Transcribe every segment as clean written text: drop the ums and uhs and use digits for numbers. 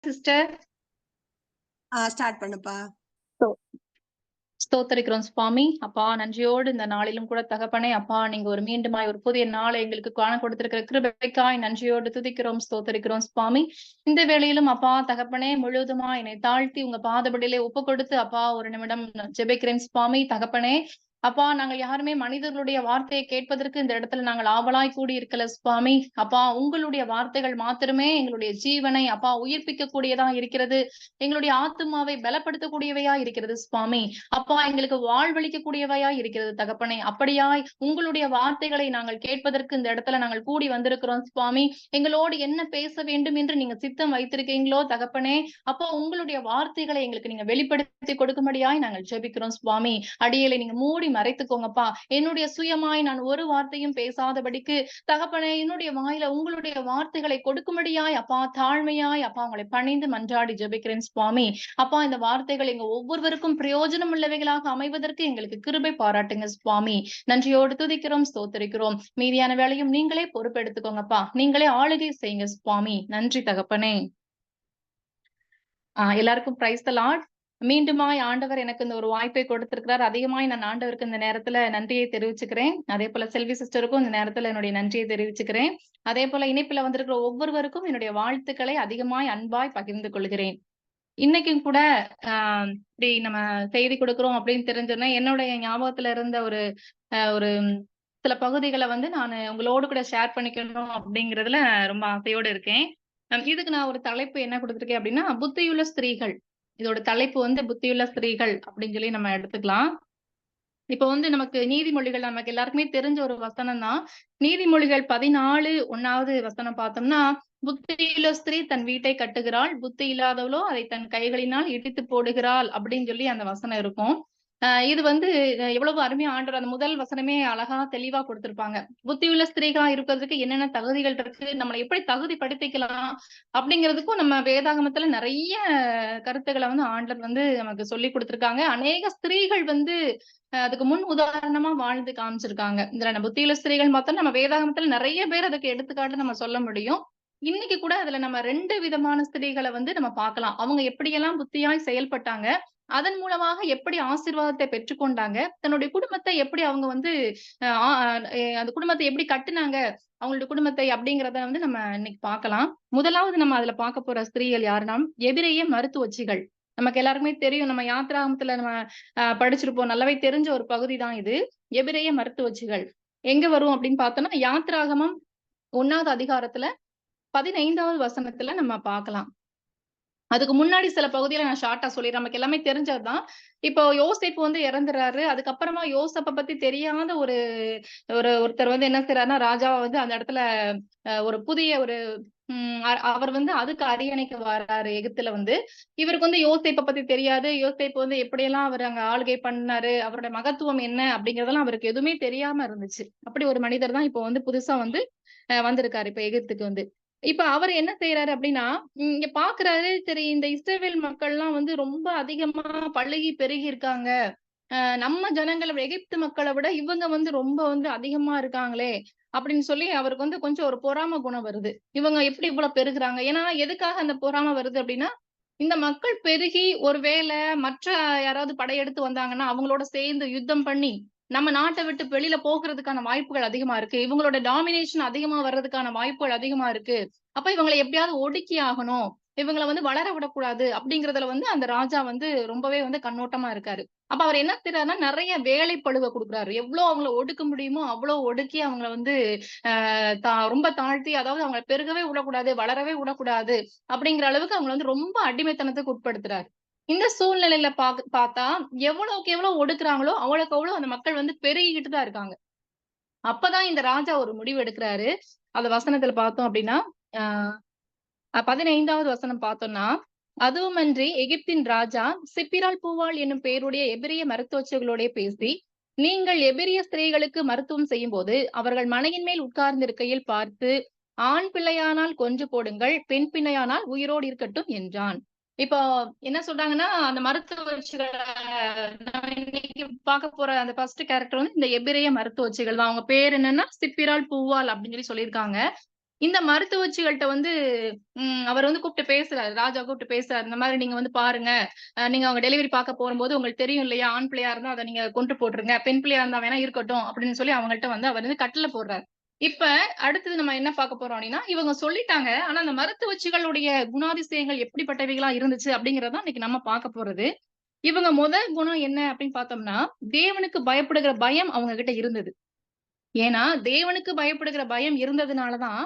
Sister. Start பண்ணுப்பா. ஸ்தோத்தரிக்கிறோம் சுவாமி. அப்பா நன்றியோடு இந்த நாளிலும் கூட தகப்பனே அப்பா நீங்க ஒரு மீண்டுமாய் ஒரு புதிய நாளை எங்களுக்கு காண கொடுத்திருக்கிற கிருபைக்காய் நன்றியோடு துதிக்கிறோம், ஸ்தோத்தரிக்கிறோம் சுவாமி. இந்த வேளையிலும் அப்பா தகப்பனே முழுவதுமா என்னை தாழ்த்தி உங்க பாதபடியிலே ஒப்பு கொடுத்து அப்பா ஒரு நிமிடம் ஜெபிக்கிறேன் சுவாமி. தகப்பனே அப்பா நாங்கள் யாருமே மனிதர்களுடைய வார்த்தையை கேட்பதற்கு இந்த இடத்துல நாங்கள் ஆவலாய் கூடி இருக்கல சுவாமி. அப்பா உங்களுடைய வார்த்தைகள் மாத்திரமே எங்களுடைய ஜீவனை அப்பா உயிர்ப்பிக்க கூடியதா இருக்கிறது, எங்களுடைய ஆத்துமாவை பலப்படுத்தக்கூடியவையா இருக்கிறது சுவாமி. அப்பா எங்களுக்கு வாழ்வழிக்க கூடியவையா இருக்கிறது தகப்பனே. அப்படியாய் உங்களுடைய வார்த்தைகளை நாங்கள் கேட்பதற்கு இந்த இடத்துல நாங்கள் கூடி வந்திருக்கிறோம் சுவாமி. எங்களோடு என்ன பேச வேண்டும் என்று நீங்க சித்தம் வைத்திருக்கீங்களோ தகப்பனே, அப்போ உங்களுடைய வார்த்தைகளை எங்களுக்கு நீங்க வெளிப்படுத்தி கொடுக்கும்படியாய் நாங்கள் ஜெபிக்கிறோம் சுவாமி. அடியலை நீங்க மூடி மறைத்துக்கோங்கப்பா. என்னுடைய சுயமாய் நான் ஒரு வார்த்தையும் பேசாதபடிக்கு தகப்பனே என்னுடைய வாயில உங்களுடைய வார்த்தைகளை கொடுக்கும்படியாய் அப்பா தாழ்மையாய் அப்பா உங்களை பணிந்து மன்றாடி ஜெபிக்கிறேன் சுவாமி. அப்பா இந்த வார்த்தைகள் எங்க ஒவ்வொருவருக்கும் பிரயோஜனம் உள்ளவைகளாக அமைவதற்கு எங்களுக்கு கிருபை பாராட்டுங்க சுவாமி. நன்றியோடு துதிக்கிறோம், ஸ்தோத்தரிக்கிறோம். மீதியான வேலையும் நீங்களே பொறுப்பெடுத்துக்கோங்கப்பா. நீங்களே ஆளுகை செய்யுங்க சுவாமி. நன்றி தகப்பனே. எல்லாருக்கும் பிரைஸ் தி லார்ட். மீண்டுமாய் ஆண்டவர் எனக்கு இந்த ஒரு வாய்ப்பை கொடுத்திருக்கிறார். அதிகமாய் நான் ஆண்டவருக்கு இந்த நேரத்துல நன்றியை தெரிவிச்சுக்கிறேன். அதே போல செல்வி சிஸ்டருக்கும் இந்த நேரத்துல என்னுடைய நன்றியை தெரிவிச்சுக்கிறேன். அதே போல இணைப்புல வந்திருக்கிற ஒவ்வொருவருக்கும் என்னுடைய வாழ்த்துக்களை அதிகமாய் அன்பாய் பகிர்ந்து கொள்கிறேன். இன்னைக்கும் கூட இப்படி நம்ம செய்தி கொடுக்கிறோம் அப்படின்னு தெரிஞ்சோன்னா என்னுடைய ஞாபகத்துல இருந்த ஒரு சில பகுதிகளை நான் உங்களோடு கூட ஷேர் பண்ணிக்கணும் அப்படிங்கிறதுல ரொம்ப ஆசையோடு இருக்கேன். இதுக்கு நான் ஒரு தலைப்பு என்ன கொடுத்துருக்கேன் அப்படின்னா புத்தியுள்ள ஸ்திரீகள். இதோட தலைப்பு புத்தியுள்ள ஸ்திரீகள் அப்படின்னு சொல்லி நம்ம எடுத்துக்கலாம். இப்ப நமக்கு நீதிமொழிகள் நமக்கு எல்லாருக்குமே தெரிஞ்ச ஒரு வசனம் தான். நீதிமொழிகள் 14:1 வசனம் பார்த்தோம்னா, புத்தியுள்ள ஸ்திரீ தன் வீட்டை கட்டுகிறாள், புத்தி இல்லாதவளோ அதை தன் கைகளினால் இடித்து போடுகிறாள் அப்படின்னு சொல்லி அந்த வசனம் இருக்கும். இது எவ்வளவு அருமையா ஆண்டவர் அந்த முதல் வசனமே அழகா தெளிவா கொடுத்திருப்பாங்க. புத்தியுள்ள ஸ்திரீகளா இருக்கிறதுக்கு என்னென்ன தகுதிகள் இருக்கு, நம்மளை எப்படி தகுதிப்படுத்திக்கலாம் அப்படிங்கிறதுக்கும் நம்ம வேதாகமத்துல நிறைய கருத்துக்களை ஆண்டவர் நமக்கு சொல்லி கொடுத்திருக்காங்க. அநேக ஸ்திரீகள் அதுக்கு முன் உதாரணமா வாழ்ந்து காமிச்சிருக்காங்க. இதுல நம்ம புத்தியுள்ள ஸ்திரீகள் மொத்தம் நம்ம வேதாகமத்துல நிறைய பேர் அதுக்கு எடுத்துக்காட்டு நம்ம சொல்ல முடியும். இன்னைக்கு கூட அதுல நம்ம 2 விதமான ஸ்திரீகளை நம்ம பார்க்கலாம். அவங்க எப்படியெல்லாம் புத்தியாய் செயல்பட்டாங்க, அதன் மூலமாக எப்படி ஆசீர்வாதத்தை பெற்றுக்கொண்டாங்க, தன்னுடைய குடும்பத்தை எப்படி அவங்க அந்த குடும்பத்தை எப்படி கட்டுனாங்க, அவங்களுடைய குடும்பத்தை அப்படிங்கிறத நம்ம இன்னைக்கு பார்க்கலாம். முதலாவது நம்ம அதுல பார்க்க போற ஸ்திரீகள் யாருன்னா எபிரெய மருத்துவச்சிகள். நமக்கு எல்லாருக்குமே தெரியும். நம்ம யாத்திராகமத்துல நம்ம படிச்சிருப்போம். நல்லாவே தெரிஞ்ச ஒரு பகுதி தான் இது. எபிரெய மருத்துவச்சிகள் எங்க வரும் அப்படின்னு பார்த்தோம்னா யாத்திராகமம் 1வது அதிகாரத்துல 15வது வசனத்துல நம்ம பார்க்கலாம். அதுக்கு முன்னாடி சில பகுதியில நான் ஷார்ட்டா சொல்லிடுறேன். நமக்கு எல்லாமே தெரிஞ்சதுதான். இப்போ யோசேப்பு இறந்துறாரு. அதுக்கப்புறமா யோசேப்பை பத்தி தெரியாத ஒருத்தர் என்ன செய்யறாருன்னா, ராஜாவை அந்த இடத்துல ஒரு புதிய அவர் அதுக்கு அரியணைக்கு வர்றாரு எகிப்துல. இவருக்கு யோசேப்பை பத்தி தெரியாது. யோசேப்பு எப்படியெல்லாம் அவர் அங்க ஆளுகை பண்ணாரு, அவருடைய மகத்துவம் என்ன அப்படிங்கறதெல்லாம் அவருக்கு எதுவுமே தெரியாம இருந்துச்சு. அப்படி ஒரு மனிதர் தான் இப்போ புதுசா வந்திருக்காரு இப்ப எகிப்துக்கு. இப்ப அவர் என்ன செய்யறாரு அப்படின்னா, இங்க பாக்குறாரு, சரி இந்த இஸ்ரவேல் மக்கள்லாம் ரொம்ப அதிகமா பழுகி பெருகி இருக்காங்க. நம்ம ஜனங்களை எகிப்து மக்களை விட இவங்க ரொம்ப அதிகமா இருக்காங்களே அப்படின்னு சொல்லி அவருக்கு கொஞ்சம் ஒரு பொறாம குணம் வருது. இவங்க எப்படி இவ்வளவு பெருகுறாங்க? ஏன்னா எதுக்காக அந்த பொறாம வருது அப்படின்னா, இந்த மக்கள் பெருகி ஒருவேளை மற்ற யாராவது படையெடுத்து வந்தாங்கன்னா அவங்களோட சேர்ந்து யுத்தம் பண்ணி நம்ம நாட்டை விட்டு வெளியில போகிறதுக்கான வாய்ப்புகள் அதிகமா இருக்கு. இவங்களோட டாமினேஷன் அதிகமா வர்றதுக்கான வாய்ப்புகள் அதிகமா இருக்கு. அப்ப இவங்களை எப்படியாவது ஒடுக்கி ஆகணும், இவங்களை வளர விடக்கூடாது அப்படிங்கறதுல அந்த ராஜா ரொம்பவே கண்ணோட்டமா இருக்காரு. அப்ப அவர் என்ன செய்யறாருன்னா நிறைய வேலை பளுவை கொடுக்குறாரு. எவ்வளவு அவங்களை ஒடுக்க முடியுமோ அவ்வளவு ஒடுக்கி அவங்களை ரொம்ப தாழ்த்தி, அதாவது அவங்க பெருகவே விடக்கூடாது, வளரவே விடக்கூடாது அப்படிங்கிற அளவுக்கு அவங்க ரொம்ப அடிமைத்தனத்துக்கு உட்படுத்துறாரு. இந்த சூழ்நிலையில பார்த்தா எவ்வளவுக்கு எவ்வளவு ஒடுக்குறாங்களோ அவ்வளவுக்கு அவ்வளவு அந்த மக்கள் பெருகிக்கிட்டு தான் இருக்காங்க. அப்பதான் இந்த ராஜா ஒரு முடிவு எடுக்கிறாரு. அந்த வசனத்துல பார்த்தோம் அப்படின்னா 15வது வசனம் பார்த்தோம்னா, அதுவுமன்றி எகிப்தின் ராஜா சிப்பிராள் பூவாள் என்னும் பெயருடைய எபிரிய மருத்துவச்சிகளோட பேசி, நீங்கள் எபிரிய ஸ்திரீகளுக்கு மருத்துவம் செய்யும் போது அவர்கள் மனையின் மேல் உட்கார்ந்திருக்கையில் பார்த்து, ஆண் பிள்ளையானால் கொன்று போடுங்கள், பெண் பிள்ளையானால் உயிரோடு இருக்கட்டும் என்றான். இப்போ என்ன சொல்றாங்கன்னா, அந்த மருத்துவச்சிகளை இன்னைக்கு பார்க்க போற அந்த ஃபர்ஸ்ட் கேரக்டர் இந்த எபிரெய மருத்துவச்சிகள் தான். அவங்க பேர் என்னன்னா சிப்பிராள் பூவாள் அப்படின்னு சொல்லியிருக்காங்க. இந்த மருத்துவச்சிகள்ட்ட வந்து அவர் வந்து கூப்பிட்டு பேசுறாரு. ராஜா கூப்பிட்டு பேசுறாரு. இந்த மாதிரி நீங்க வந்து பாருங்க. நீங்க அவங்க டெலிவரி பார்க்க போகும்போது உங்களுக்கு தெரியும் இல்லையா? ஆண் பிள்ளையா இருந்தா அத நீங்க கொன்று போட்டுருங்க. பெண் பிள்ளையா இருந்தா வேணா இருக்கட்டும் அப்படின்னு சொல்லி அவங்கள்ட்ட வந்து அவர் வந்து கட்டளை போடுறாரு. இப்ப அடுத்தது நம்ம என்ன பார்க்க போறோம் அப்படின்னா, இவங்க சொல்லிட்டாங்க. ஆனா அந்த மருத்துவச்சிகளுடைய குணாதிசயங்கள் எப்படிப்பட்டவைகளா இருந்துச்சு அப்படிங்கிறத தான் இன்னைக்கு நம்ம பார்க்க போறது. இவங்க முதல் குணம் என்ன அப்படின்னு பார்த்தோம்னா, தேவனுக்கு பயப்படுகிற பயம் அவங்க கிட்ட இருந்தது. ஏன்னா, தேவனுக்கு பயப்படுகிற பயம் இருந்ததுனால தான்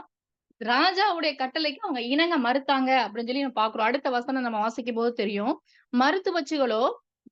ராஜாவுடைய கட்டளைக்கு அவங்க இணங்க மறுத்தாங்க அப்படின்னு சொல்லி நம்ம பார்க்கிறோம். அடுத்த வசனம் நம்ம வாசிக்கும்போது தெரியும். மருத்துவச்சிகளோ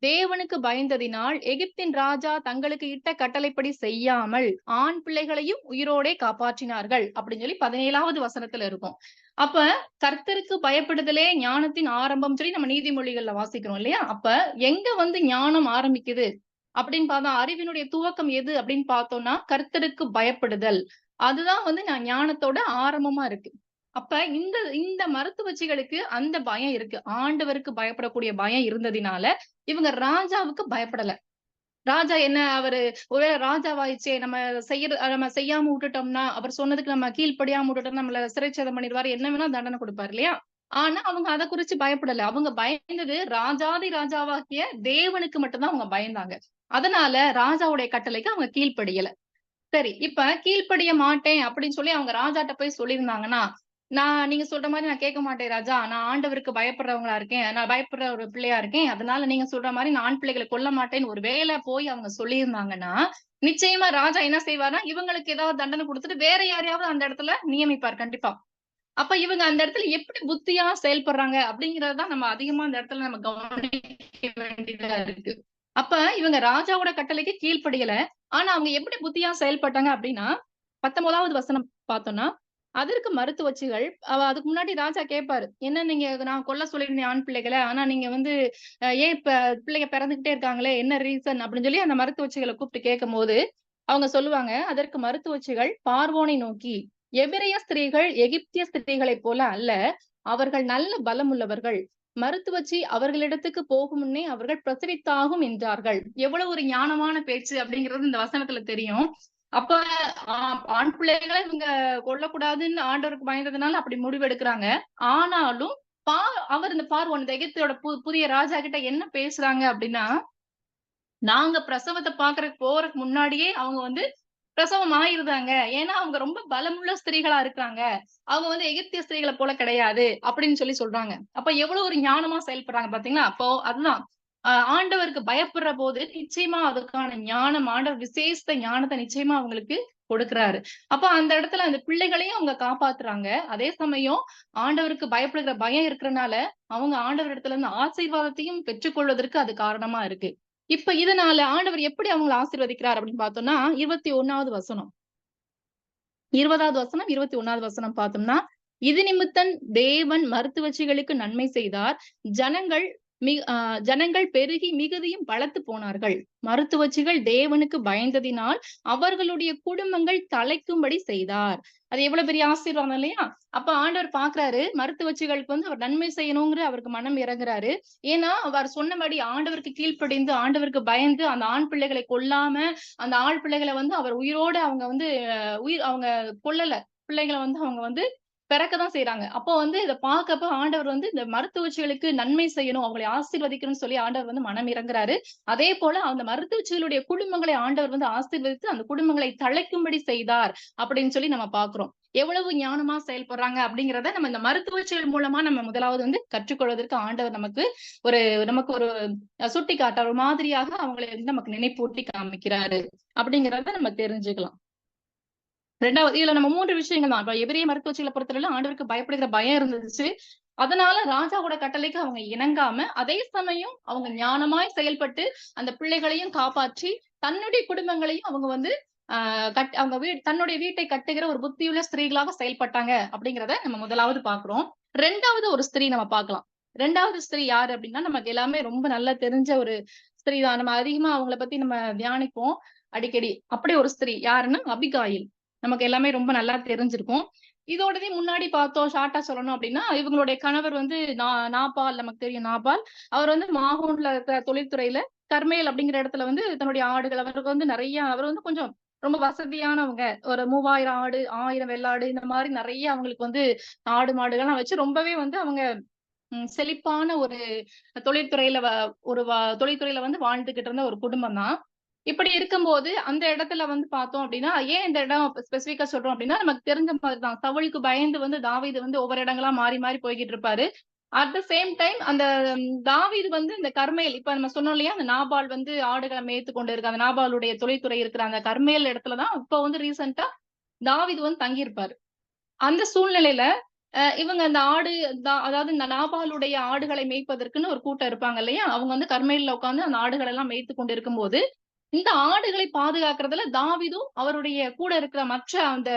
தேவனுக்கு பயந்ததினால் எகிப்தின் ராஜா தங்களுக்கு இட்ட கட்டளைப்படி செய்யாமல் ஆண் பிள்ளைகளையும் உயிரோடே காப்பாற்றினார்கள் அப்படின்னு சொல்லி 17வது வசனத்துல இருக்கும். அப்ப கர்த்தருக்கு பயப்படுதலே ஞானத்தின் ஆரம்பம் சொல்லி நம்ம நீதிமொழிகள்ல வாசிக்கிறோம் இல்லையா? அப்ப எங்க வந்து ஞானம் ஆரம்பிக்குது அப்படின்னு பார்த்தா அறிவினுடைய துவக்கம் எது அப்படின்னு பார்த்தோம்னா கர்த்தருக்கு பயப்படுதல். அதுதான் வந்து நான் ஞானத்தோட ஆரம்பமா இருக்கு. அப்ப இந்த இந்த மருத்துவச்சிகளுக்கு அந்த பயம் இருக்கு. ஆண்டவருக்கு பயப்படக்கூடிய பயம் இருந்ததினால, இவங்க ராஜாவுக்கு பயப்படல. ராஜா என்ன அவரு ஒருவேளை ராஜாவாயிச்சே நம்ம செய்யாம விட்டுட்டோம்னா, அவர் சொன்னதுக்கு நம்ம கீழ்ப்படியாம விட்டுட்டோம்னா, நம்மள சிறைச்சேதம் பண்ணிருவாரு. என்ன வேணா தண்டனை குடுப்பாரு இல்லையா? ஆனா அவங்க அத குறிச்சு பயப்படல. அவங்க பயந்தது ராஜாதி ராஜாவாகிய தேவனுக்கு மட்டும் தான் அவங்க பயந்தாங்க. அதனால ராஜாவுடைய கட்டளைக்கு அவங்க கீழ்ப்படியல. சரி. இப்ப கீழ்ப்படிய மாட்டேன் அப்படின்னு சொல்லி அவங்க ராஜாட்ட போய் சொல்லியிருந்தாங்கன்னா, நீங்க சொல்ற மாரி நான் கேட்க மாட்டேன் ராஜா. நான் ஆண்டவருக்கு பயப்படுறவங்களா இருக்கேன். நான் பயப்படுற ஒரு பிள்ளையா இருக்கேன். அதனால நீங்க சொல்ற மாரி நான் ஆண் பிள்ளைகள கொல்ல மாட்டேன்னு ஒரு வேள போய் அவங்க சொல்லியிருந்தாங்கன்னா, நிச்சயமா ராஜா என்ன செய்வார்ன்னா, இவங்களுக்கு ஏதாவது தண்டனை குடுத்துட்டு வேற யாரையாவது அந்த இடத்துல நியமிப்பார் கண்டிப்பா. அப்ப இவங்க அந்த இடத்துல எப்படி புத்தியா செயல்படுறாங்க அப்படிங்கிறது தான் நம்ம அதிகமா அந்த இடத்துல நம்ம கவனிக்க வேண்டியதா இருக்கு. அப்ப இவங்க ராஜாவோட கட்டளைக்கு கீழ்ப்படியல. ஆனா அவங்க எப்படி புத்தியா செயல்பட்டாங்க அப்படின்னா, 19வது வசனம் பார்த்தோம்னா, அதற்கு மருத்துவச்சிகள் அதுக்கு முன்னாடி ராஜா கேட்பாரு. என்ன நீங்க நான் கொல்ல சொல்லியிருந்தேன் ஆண் பிள்ளைகள. ஆனா நீங்க வந்து ஏன் இப்ப பிள்ளைங்க பிறந்துகிட்டே இருக்காங்களே என்ன ரீசன் அப்படின்னு சொல்லி அந்த மருத்துவச்சிகள கூப்பிட்டு கேட்கும்போது, அவங்க சொல்லுவாங்க. அதற்கு மருத்துவச்சிகள் பார்வோனை நோக்கி, எபிரெய ஸ்திரீகள் எகிப்திய ஸ்திரீகளைப் போல அல்ல. அவர்கள் நல்ல பலமுள்ளவர்கள். மருத்துவச்சி அவர்களிடத்துக்கு போகும் முன்னே அவர்கள் பிரசவித்தாகும் என்றார்கள். எவ்வளவு ஒரு ஞானமான பேச்சு அப்படிங்கிறது இந்த வசனத்துல தெரியும். அப்ப ஆ ஆண் பிள்ளைகள இவங்க கொல்லக்கூடாதுன்னு ஆண்டவருக்கு பயந்ததுனால அப்படி முடிவெடுக்குறாங்க. ஆனாலும் பா அவர் இந்த பார்வோன் இந்த எகிப்தோட புதிய ராஜா கிட்ட என்ன பேசுறாங்க அப்படின்னா, நாங்க பிரசவத்த பாக்குறதுக்கு போறதுக்கு முன்னாடியே அவங்க வந்து பிரசவம் ஆயிருதாங்க. ஏன்னா, அவங்க ரொம்ப பலமுள்ள ஸ்திரீகளா இருக்காங்க. அவங்க வந்து எகிப்திய ஸ்திரீகள போல கிடையாது. அப்படின்னு சொல்லி சொல்றாங்க. அப்ப எவ்வளவு ஒரு ஞானமா செயல்படுறாங்க பார்த்தீங்களா? அப்போ அதுதான். ஆண்டவருக்கு பயப்படுற போது நிச்சயமா அதுக்கான ஞானம் ஆண்டவர் விசேஷித்த ஞானத்த நிச்சயமா அவங்களுக்கு கொடுக்கிறாரு. அப்ப அந்த இடத்துல அந்த பிள்ளைகளையும் அவங்க காப்பாத்துறாங்க. அதே சமயம் ஆண்டவருக்கு பயப்படுகிற பயம் இருக்கிறனால, அவங்க ஆண்டவர் இடத்துல இருந்து ஆசீர்வாதத்தையும் பெற்றுக்கொள்வதற்கு அது காரணமா இருக்கு. இப்ப இதனால ஆண்டவர் எப்படி அவங்கள ஆசீர்வதிக்கிறார் அப்படின்னு பார்த்தோம்னா, 21வது வசனம். 20வது வசனம், 21வது வசனம் பார்த்தோம்னா, இது நிமித்தம் தேவன் மருத்துவச்சிகளுக்கு நன்மை செய்தார். ஜனங்கள் மி அ ஜனங்கள் பெருகி மிகுதியும் பலத்து போனார்கள். மருத்துவச்சிகள் தேவனுக்கு பயந்ததினால் அவர்களுடைய குடும்பங்கள் தழைக்கும்படி செய்தார். அது எவ்வளவு பெரிய ஆசீர்வாதம் இல்லையா? அப்ப ஆண்டவர் பார்க்கிறாரு, மருத்துவச்சிகளுக்கு வந்து அவர் நன்மை செய்யணுங்கிற அவருக்கு மனம் இறங்குறாரு. ஏன்னா, அவர் சொன்னபடி ஆண்டவருக்கு கீழ்ப்படிந்து, ஆண்டவருக்கு பயந்து, அந்த ஆண் பிள்ளைகளை கொல்லாம, அந்த ஆண் பிள்ளைகள வந்து அவர் உயிரோட அவங்க வந்து அவங்க கொல்லல. பிள்ளைங்கள வந்து அவங்க வந்து பிறக்க தான் செய்றாங்க. அப்போ வந்து இத பார்க்கப்ப ஆண்டவர் வந்து இந்த மருத்துவச்சிகளுக்கு நன்மை செய்யணும், அவங்களை ஆசீர்வதிக்கணும்னு சொல்லி ஆண்டவர் வந்து மனம் இறங்குறாரு. அதேபோல அந்த மருத்துவச்சிகளுடைய குடும்பங்களை ஆண்டவர் வந்து ஆசீர்வதித்து, அந்த குடும்பங்களை தழைக்கும்படி செய்தார் அப்படின்னு சொல்லி நம்ம பார்க்கிறோம். எவ்வளவு ஞானமா செயல்படுறாங்க அப்படிங்கிறத நம்ம இந்த மருத்துவச்சிகள் மூலமா நம்ம முதலாவது வந்து கற்றுக்கொள்வதற்கு ஆண்டவர் நமக்கு ஒரு சுட்டிக்காட்ட ஒரு மாதிரியாக அவங்களை வந்து நமக்கு நினைப்பூட்டி காமிக்கிறாரு அப்படிங்கிறத நம்ம தெரிஞ்சுக்கலாம். 2வது இதுல நம்ம 3 விஷயங்கள் தான். இப்ப எபிரெய மருத்துவச்சிகள பொறுத்தவரையில ஆண்டவருக்கு பயப்படுகிற பயம் இருந்துச்சு. அதனால ராஜாவோட கட்டளைக்கு அவங்க இணங்காம, அதே சமயம் அவங்க ஞானமாய் செயல்பட்டு, அந்த பிள்ளைகளையும் காப்பாற்றி, தன்னுடைய குடும்பங்களையும் அவங்க வந்து ஆ அவங்க தன்னுடைய வீட்டை கட்டுகிற ஒரு புத்தியுள்ள ஸ்திரீகளாக செயல்பட்டாங்க அப்படிங்கிறத நம்ம முதலாவது பார்க்கிறோம். 2வது ஒரு ஸ்திரீ நம்ம பார்க்கலாம். 2வது ஸ்திரீ யாரு அப்படின்னா, நமக்கு எல்லாமே ரொம்ப நல்லா தெரிஞ்ச ஒரு ஸ்திரீ தான். நம்ம அதிகமா அவங்கள பத்தி நம்ம தியானிப்போம் அடிக்கடி. அப்படி ஒரு ஸ்திரீ யாருன்னா அபிகாயில். நமக்கு எல்லாமே ரொம்ப நல்லா தெரிஞ்சிருக்கும். இதோடவே முன்னாடி பார்த்தோம் ஷார்ட்டா சொல்லணும் அப்டின்னா, இவங்களுடைய கணவர் வந்து நாபால் நமக்கு தெரியும் நாபால். அவர் வந்து மாகோன்ல இருக்கிற தொழில்துறையில கர்மேல் அப்படிங்கிற இடத்துல வந்து தன்னுடைய ஆடுகள் அவருக்கு வந்து நெறைய அவர் வந்து கொஞ்சம் ரொம்ப வசதியானவங்க. ஒரு 3000 ஆடு, 1000 வெள்ளாடு இந்த மாரி நெறைய அவங்களுக்கு வந்து ஆடு, மாடுகள்லாம் வச்சு ரொம்பவே வந்து அவங்க செழிப்பான ஒரு தொழில்துறையில ஒரு தொழில்துறையில வந்து வாழ்ந்துகிட்டு இருந்த ஒரு குடும்பம் தான். இப்படி இருக்கும்போது, அந்த இடத்துல வந்து பார்த்தோம் அப்படின்னா, ஏன் இந்த இடம் ஸ்பெசிஃபிக்கா சொல்றோம் அப்படின்னா, நமக்கு தெரிஞ்ச மாதிரி தான். சவுலுக்கு பயந்து வந்து தாவீது வந்து ஒவ்வொரு இடங்களா மாறி, மாறி போய்க்கிட்டு இருப்பாரு. அட் த சேம் டைம் அந்த தாவீது வந்து இந்த கர்மேல் இப்ப நம்ம சொன்னோம் இல்லையா? அந்த நாபால் வந்து ஆடுகள மேய்த்து கொண்டு இருக்கு. அந்த நாபாலுடைய தொழில்துறை இருக்கிற அந்த கர்மேல் இடத்துல தான் இப்ப வந்து ரீசென்ட்டா தாவீது வந்து தங்கியிருப்பாரு. அந்த சூழ்நிலையில இவங்க அந்த ஆடு அதாவது இந்த நாபாலுடைய ஆடுகளை மேய்ப்பதற்குன்னு ஒரு கூட்டம் இருப்பாங்க இல்லையா? அவங்க வந்து கர்மேல்ல உட்கார்ந்து அந்த ஆடுகள் எல்லாம் மேய்த்துக் கொண்டு இருக்கும்போது, இந்த ஆடுகளை பாதுகாக்கிறதுல தாவீதும், அவருடைய கூட இருக்கிற மற்ற அந்த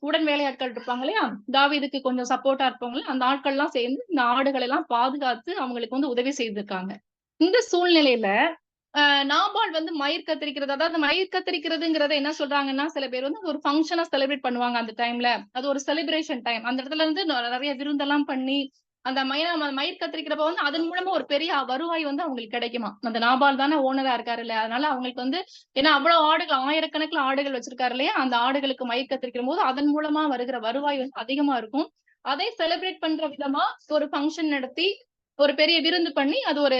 உடன் வேலையாட்கள் இருப்பாங்க இல்லையா? தாவீதுக்கு கொஞ்சம் சப்போர்ட்டா இருப்பாங்கல்ல, அந்த ஆட்கள்லாம் சேர்ந்து இந்த ஆடுகளை எல்லாம் பாதுகாத்து அவங்களுக்கு வந்து உதவி செய்திருக்காங்க. இந்த சூழ்நிலையில நாபால் வந்து மயிர் கத்தரிக்கிறது, அதாவது மயிர் கத்தரிக்கிறதுங்கிறத என்ன சொல்றாங்கன்னா, சில பேர் வந்து ஒரு ஃபங்ஷனா செலிப்ரேட் பண்ணுவாங்க அந்த டைம்ல. அது ஒரு செலிப்ரேஷன் டைம். அந்த இடத்துல இருந்து நெறைய விருந்தெல்லாம் பண்ணி, அந்த மயிர் கத்தரிக்கிறப்ப வந்து அதன் மூலமா ஒரு பெரிய வருவாய் வந்து அவங்களுக்கு கிடைக்குமாம். அந்த நாபால் தானே ஓனரா இருக்காரு இல்லையா? அதனால அவங்களுக்கு வந்து ஏன்னா அவ்வளவு ஆடுகள், ஆயிரக்கணக்குல ஆடுகள் வச்சிருக்காரு இல்லையா? அந்த ஆடுகளுக்கு மயிர் கத்தரிக்கும்போது, அதன் மூலமா வருகிற வருவாய் வந்து அதிகமா இருக்கும். அதை செலிப்ரேட் பண்ற விதமா ஒரு ஃபங்ஷன் நடத்தி, ஒரு பெரிய விருந்து பண்ணி, அது ஒரு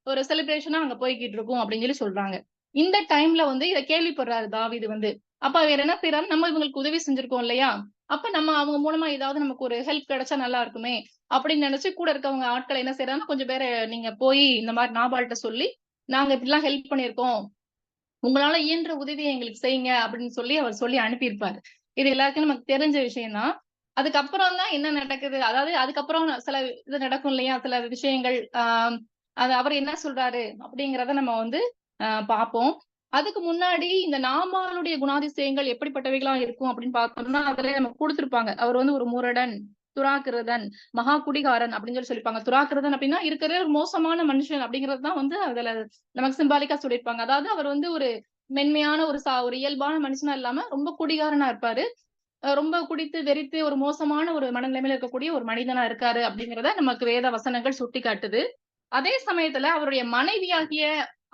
ஒரு செலிப்ரேஷனா அங்க போய்க்கிட்டு இருக்கும் அப்படின்னு சொல்றாங்க. இந்த டைம்ல வந்து இத கேள்விப்படுறாரு தாவீது வந்து. அப்ப அவர் என்ன செய்றாரு, நம்ம இவங்களுக்கு உதவி செஞ்சிருக்கோம் இல்லையா? அப்ப நம்ம அவங்க மூலமா ஏதாவது நமக்கு ஒரு ஹெல்ப் கிடைச்சா நல்லா இருக்குமே! அப்படின்னு நினைச்சு கூட இருக்கவங்க ஆட்கள் என்ன செய்றாங்கன்னா, கொஞ்சம் பேர நீங்க போய் இந்த மாரி நாபால்ட்ட சொல்லி, நாங்க இப்படிலாம் ஹெல்ப் பண்ணியிருக்கோம். உங்களால இயன்ற உதவிய எங்களுக்கு செய்யுங்க அப்படின்னு சொல்லி அவர் சொல்லி அனுப்பியிருப்பாரு. இது எல்லாருக்கும் நமக்கு தெரிஞ்ச விஷயம் தான். அதுக்கப்புறம் தான் என்ன நடக்குது? அதாவது அதுக்கப்புறம் சில இது நடக்கும் இல்லையா? சில விஷயங்கள். அது அவரு என்ன சொல்றாரு? அப்படிங்கிறத நம்ம வந்து பார்ப்போம். அதுக்கு முன்னாடி இந்த நாமாலுடைய குணாதிசயங்கள் எப்படிப்பட்டவைகளா இருக்கும் அப்படின்னு பார்த்தோம்னா, அதிலே நமக்கு குடுத்திருப்பாங்க. அவர் வந்து ஒரு முரடன், துராக்கிருதன், மகா குடிகாரன் அப்படின்னு சொல்லியிருப்பாங்க. துராக்கிருதன் அப்படின்னா இருக்கிறதுலே ஒரு மோசமான மனுஷன் அப்படிங்கிறது தான் வந்து அதுல நமக்கு சிம்பாலிக்கா சொல்லியிருப்பாங்க. அதாவது அவர் வந்து ஒரு மென்மையான ஒரு இயல்பான மனுஷனா இல்லாம ரொம்ப குடிகாரனா இருப்பாரு. ரொம்ப குடித்து வெறித்து ஒரு மோசமான ஒரு மனநிலைமையில இருக்கக்கூடிய ஒரு மனிதனா இருக்காரு அப்படிங்கிறத நமக்கு வேத வசனங்கள் சுட்டிக்காட்டுது. அதே சமயத்துல அவருடைய மனைவியாகிய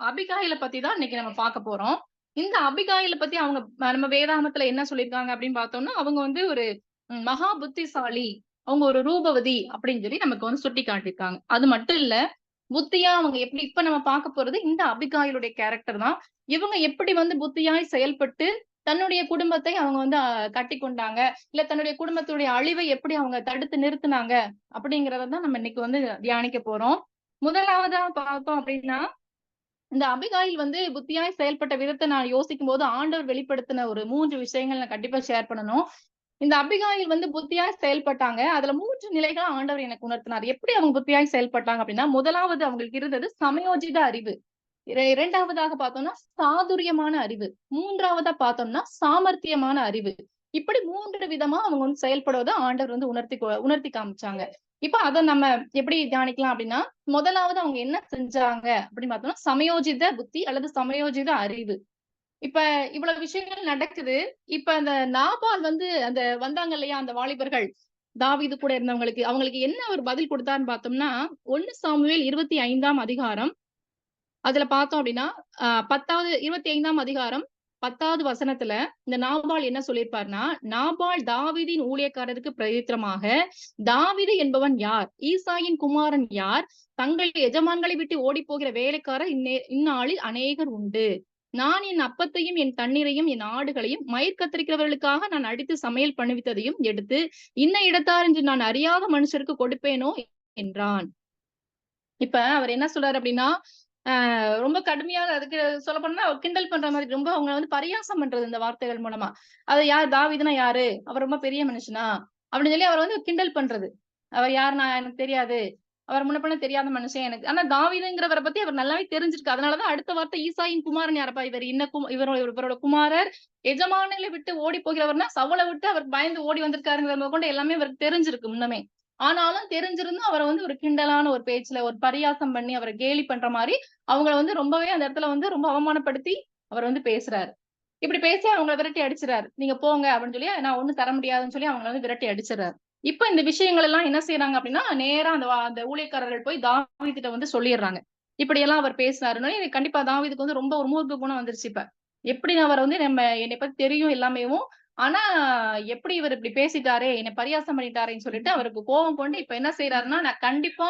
அபிகாயில பத்தி தான் இன்னைக்கு நம்ம பார்க்க போறோம். இந்த அபிகாயில பத்தி அவங்க நம்ம வேதாகமத்துல என்ன சொல்லியிருக்காங்க அப்படின்னு பார்த்தோம்னா, அவங்க வந்து ஒரு மகா புத்திசாலி. அவங்க ஒரு ரூபவதி அப்படின்னு நமக்கு வந்து சுட்டிக்காட்டியிருக்காங்க. அது மட்டும் இல்ல, புத்தியா அவங்க எப்படி இப்ப நம்ம பார்க்க போறது இந்த அபிகாயிலுடைய கேரக்டர் தான். இவங்க எப்படி வந்து புத்தியாய் செயல்பட்டு தன்னுடைய குடும்பத்தை அவங்க வந்து கட்டிக்கொண்டாங்க. இல்ல தன்னுடைய குடும்பத்துடைய அழிவை எப்படி அவங்க தடுத்து நிறுத்துனாங்க அப்படிங்கிறத தான் நம்ம இன்னைக்கு வந்து தியானிக்க போறோம். முதலாவதா பார்த்தோம் அப்படின்னா, இந்த அபிகாயில் வந்து புத்தியாய் செயல்பட்ட விதத்த நான் யோசிக்கும்போது, ஆண்டவர் வெளிப்படுத்தின ஒரு 3 விஷயங்கள் நான் கண்டிப்பா ஷேர் பண்ணணும். இந்த அபிகாயில் வந்து புத்தியாய் செயல்பட்டாங்க. அதுல 3 நிலைகள ஆண்டவர் எனக்கு உணர்த்தினார். எப்படி அவங்க புத்தியாய் செயல்பட்டாங்க அப்படின்னா, முதலாவது அவங்களுக்கு இருந்தது சமயோஜித அறிவு. 2வதாக பார்த்தோம்னா, சாதுரியமான அறிவு. 3வதா பார்த்தோம்னா, சாமர்த்தியமான அறிவு. இப்படி 3 விதமா அவங்க வந்து செயல்படுவத ஆண்டவர் வந்து உணர்த்தி காமிச்சாங்க. இப்ப அத நம்ம எப்படி தியானிக்கலாம் அப்படின்னா, முதலாவது அவங்க என்ன செஞ்சாங்க அப்படின்னு பார்த்தோம்னா, சமயோஜித புத்தி அல்லது சமயோஜித அறிவு. இப்ப இவ்வளவு விஷயங்கள் நடக்குது. இப்ப அந்த நாபால் வந்து அந்த வந்தாங்க இல்லையா? அந்த வாலிபர்கள். தாவீது கூட இருந்தவங்களுக்கு, அவங்களுக்கு என்ன ஒரு பதில் குடுத்தார்ன்னு பார்த்தோம்னா, 1 சாமுவேல் 25ஆம் அதிகாரம். அதுல பார்த்தோம் அப்படின்னா, 10வது 25ஆம் அதிகாரம் 10வது வசனத்துல இந்த நாபால் என்ன சொல்லியிருப்பார்ன்னா, நாபால் தாவீதின் ஊழியக்காரருக்கு பிரயுத்தரமாக, தாவீது என்பவன் யார்? ஈசாயின் குமாரன் யார்? தங்கள் எஜமான்களை விட்டு ஓடிப்போகிற வேலைக்காரர் இந்நாளில் அநேகர் உண்டு. நான் என் அப்பத்தையும், என் தண்ணீரையும், என் ஆடுகளையும் மயிர் கத்தரிக்கிறவர்களுக்காக நான் அடித்து சமையல் பண்ணுவித்ததையும் எடுத்து, இன்ன இடத்தார் என்று நான் அறியாத மனுஷருக்கு கொடுப்பேனோ என்றான். இப்ப அவர் என்ன சொல்றாரு அப்படின்னா, ரொம்ப கடுமையா அதுக்கு சொல்லப்போனா கிண்டல் பண்ற மாதிரி ரொம்ப அவங்கள வந்து பரியாசம் பண்றது இந்த வார்த்தைகள் மூலமா. அது யார் தாவீதுன்னா யாரு? அவர் ரொம்ப பெரிய மனுஷனா? அப்படின்னு அவர வந்து கிண்டல் பண்றது. அவர் யாருன்னா எனக்கு தெரியாது. அவர் முன்ன பின்ன தெரியாத மனுஷன் எனக்கு. ஆனா தாவீதுங்கிறவர பத்தி அவர் நல்லாவே தெரிஞ்சிருக்கு. அதனால தான் அடுத்த வார்த்தை ஈசாயின் குமாரன் யாரப்பா இவர்? இவரோட குமாரர் எஜமானர்களை விட்டு ஓடி போகிறவர்னா, சவுல விட்டு அவர் பயந்து ஓடி வந்திருக்காருங்கிறத முதற்கொண்டு எல்லாமே அவருக்கு தெரிஞ்சிருக்கு முன்னமே. ஆனாலும் தெரிஞ்சிருந்தும் அவர வந்து ஒரு கிண்டலான ஒரு பேச்சுல ஒரு பரியாசம் பண்ணி அவர கேலி பண்ற மாரி அவங்கள வந்து ரொம்பவே அந்த இடத்துல வந்து ரொம்ப அவமானப்படுத்தி அவர் வந்து பேசுறாரு. இப்படி பேசி அவங்கள விரட்டி அடிச்சுறாரு. நீங்க போங்க அப்படின்னு நான் ஒண்ணும் தர முடியாதுன்னு சொல்லி அவங்கள வந்து விரட்டி அடிச்சுறாரு. இப்ப இந்த விஷயங்கள் எல்லாம் என்ன செய்றாங்க அப்படின்னா, நேரா அந்த ஊழியக்காரர்கள் போய் தாவீதுட்ட வந்து சொல்லிர்றாங்க. இப்படியெல்லாம் அவர் பேசினாருன்னு கண்டிப்பா தாவீதுக்கு வந்து ரொம்ப ஒரு மூர்க்க குணம் வந்துருச்சு இப்ப. எப்படி அவர வந்து என்னைய பத்தி தெரியும் எல்லாமேவும். ஆனா, எப்படி இவரு இப்படி பேசிட்டாரே! என்ன பரியாசம் பண்ணிட்டாரேன்னு சொல்லிட்டு அவருக்கு கோவம் கொண்டு இப்ப என்ன செய்றாருன்னா, நான் கண்டிப்பா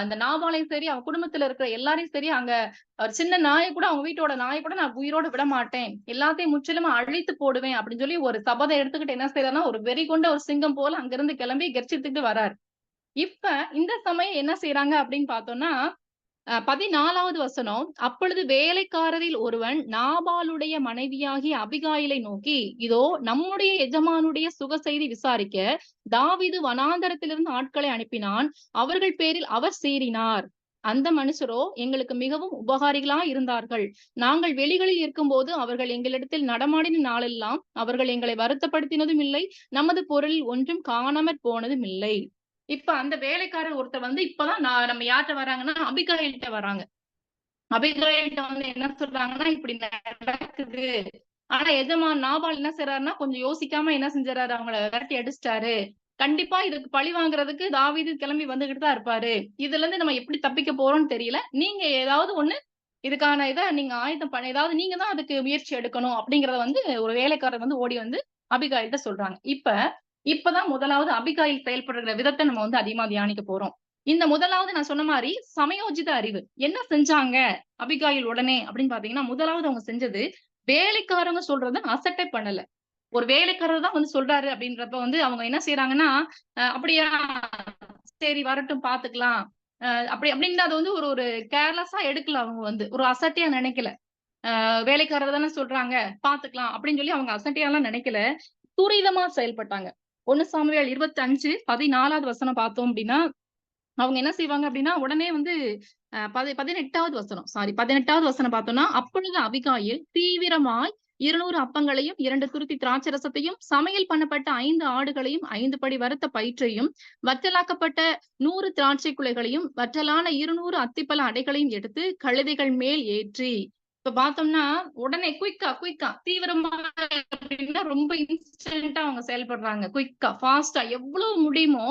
அந்த நாபாலையும் சரி, அவன் குடும்பத்துல இருக்கிற எல்லாரையும் சரி, அங்க ஒரு சின்ன நாய கூட அவங்க வீட்டோட நாய கூட நான் உயிரோட விட மாட்டேன். எல்லாத்தையும் முற்றிலுமா அழித்து போடுவேன் அப்படின்னு சொல்லி ஒரு சபதம் எடுத்துக்கிட்டு என்ன செய்றாருன்னா, ஒரு வெறி கொண்ட ஒரு சிங்கம் போல அங்கிருந்து கிளம்பி கெர்ச்சித்துக்கிட்டு வராரு. இப்ப இந்த சமயம் என்ன செய்றாங்க அப்படின்னு பார்த்தோம்னா, 14வது வசனம். அப்பொழுது வேலைக்காரரில் ஒருவன் நாபாலுடைய மனைவியாகிய அபிகாயிலை நோக்கி, இதோ நம்முடைய எஜமானுடைய சுக செய்தி விசாரிக்க தாவீது வனாந்தரத்திலிருந்து ஆட்களை அனுப்பினான். அவர்கள் பேரில் அவர் சீறினார். அந்த மனுஷரோ எங்களுக்கு மிகவும் உபகாரிகளா இருந்தார்கள். நாங்கள் வெளிகளில் இருக்கும்போது அவர்கள் எங்களிடத்தில் நடமாடின நாளெல்லாம் அவர்கள் எங்களை வருத்தப்படுத்தினதும் இல்லை. நமது பொருளில் ஒன்றும் காணாமற் போனதும் இல்லை. இப்ப அந்த வேலைக்காரர் ஒருத்தர் வந்து இப்பதான் நம்ம யார்ட்ட வராங்கன்னா, அபிகாயில்ட்ட வராங்க. அபிகாயில்ட்ட வந்து என்ன சொல்றாங்கன்னா, இப்படி நடக்குது. ஆனா எஜமான் நாபால் என்ன செய்றாருன்னா, கொஞ்சம் யோசிக்காம என்ன செஞ்சுறாரு, அவங்கள விரட்டி அடிச்சுட்டாரு. கண்டிப்பா இதுக்கு பழி வாங்குறதுக்கு தாவீது கிளம்பி வந்துகிட்டு தான் இருப்பாரு. இதுல இருந்து நம்ம எப்படி தப்பிக்க போறோம்னு தெரியல. நீங்க ஏதாவது ஒண்ணு இதுக்கான நீங்க ஆயத்தம் பண்ண ஏதாவது நீங்க தான் அதுக்கு முயற்சி எடுக்கணும் அப்படிங்கிறத வந்து ஒரு வேலைக்காரர் வந்து ஓடி வந்து அபிகாயில்ட்ட சொல்றாங்க. இப்பதான் முதலாவது அபிகாயில் செயல்படுற விதத்த நம்ம வந்து அதிகமா தியானிக்க போறோம். இந்த முதலாவது நான் சொன்ன மாரி சமயோஜித அறிவு. என்ன செஞ்சாங்க அபிகாயில் உடனே அப்படின்னு பார்த்தீங்கன்னா, முதலாவது அவங்க செஞ்சது, வேலைக்காரங்க சொல்றத அசட்டே பண்ணல. ஒரு வேலைக்காரர் தான் வந்து சொல்றாரு அப்படின்றப்ப வந்து அவங்க என்ன செய்றாங்கன்னா, அப்படியா சரி வரட்டும் பார்த்துக்கலாம். அப்படின்னு அத வந்து ஒரு ஒரு கேர்லெஸ்ஸா எடுக்கல அவங்க வந்து. ஒரு அசட்டையா நினைக்கல. வேலைக்காரர் தானே சொல்றாங்க, பார்த்துக்கலாம் அப்படின்னு சொல்லி அவங்க அசட்டையாலாம் நினைக்கல. துரிதமா செயல்பட்டாங்க. 1 சாமுவேல் 25 14வது வசனம் பார்த்தோம் அப்படின்னா, அவங்க என்ன செய்வாங்க அப்படின்னா, உடனே வந்து 18வது வசனம் 18வது வசனம் பார்த்தோம்னா, அப்பொழுது அபிகாயில் தீவிரமாய் 200 அப்பங்களையும், 2 துருத்தி திராட்சரசத்தையும், சமையல் பண்ணப்பட்ட 5 ஆடுகளையும், 5 படி வறுத்த பயிற்றையும், வற்றலாக்கப்பட்ட 100 திராட்சை குலைகளையும், வற்றலான 200 அத்திப்பழ அடைகளையும் எடுத்து கழுதைகள் மேல் ஏற்றி இப்ப பார்த்தோம்னா, உடனே குயிக்கா தீவிரமா அப்படின்னா ரொம்ப இன்ஸ்டன்ட்டா அவங்க செயல்படுறாங்க. குயிக்கா, ஃபாஸ்ட்டா எவ்வளவு முடியுமோ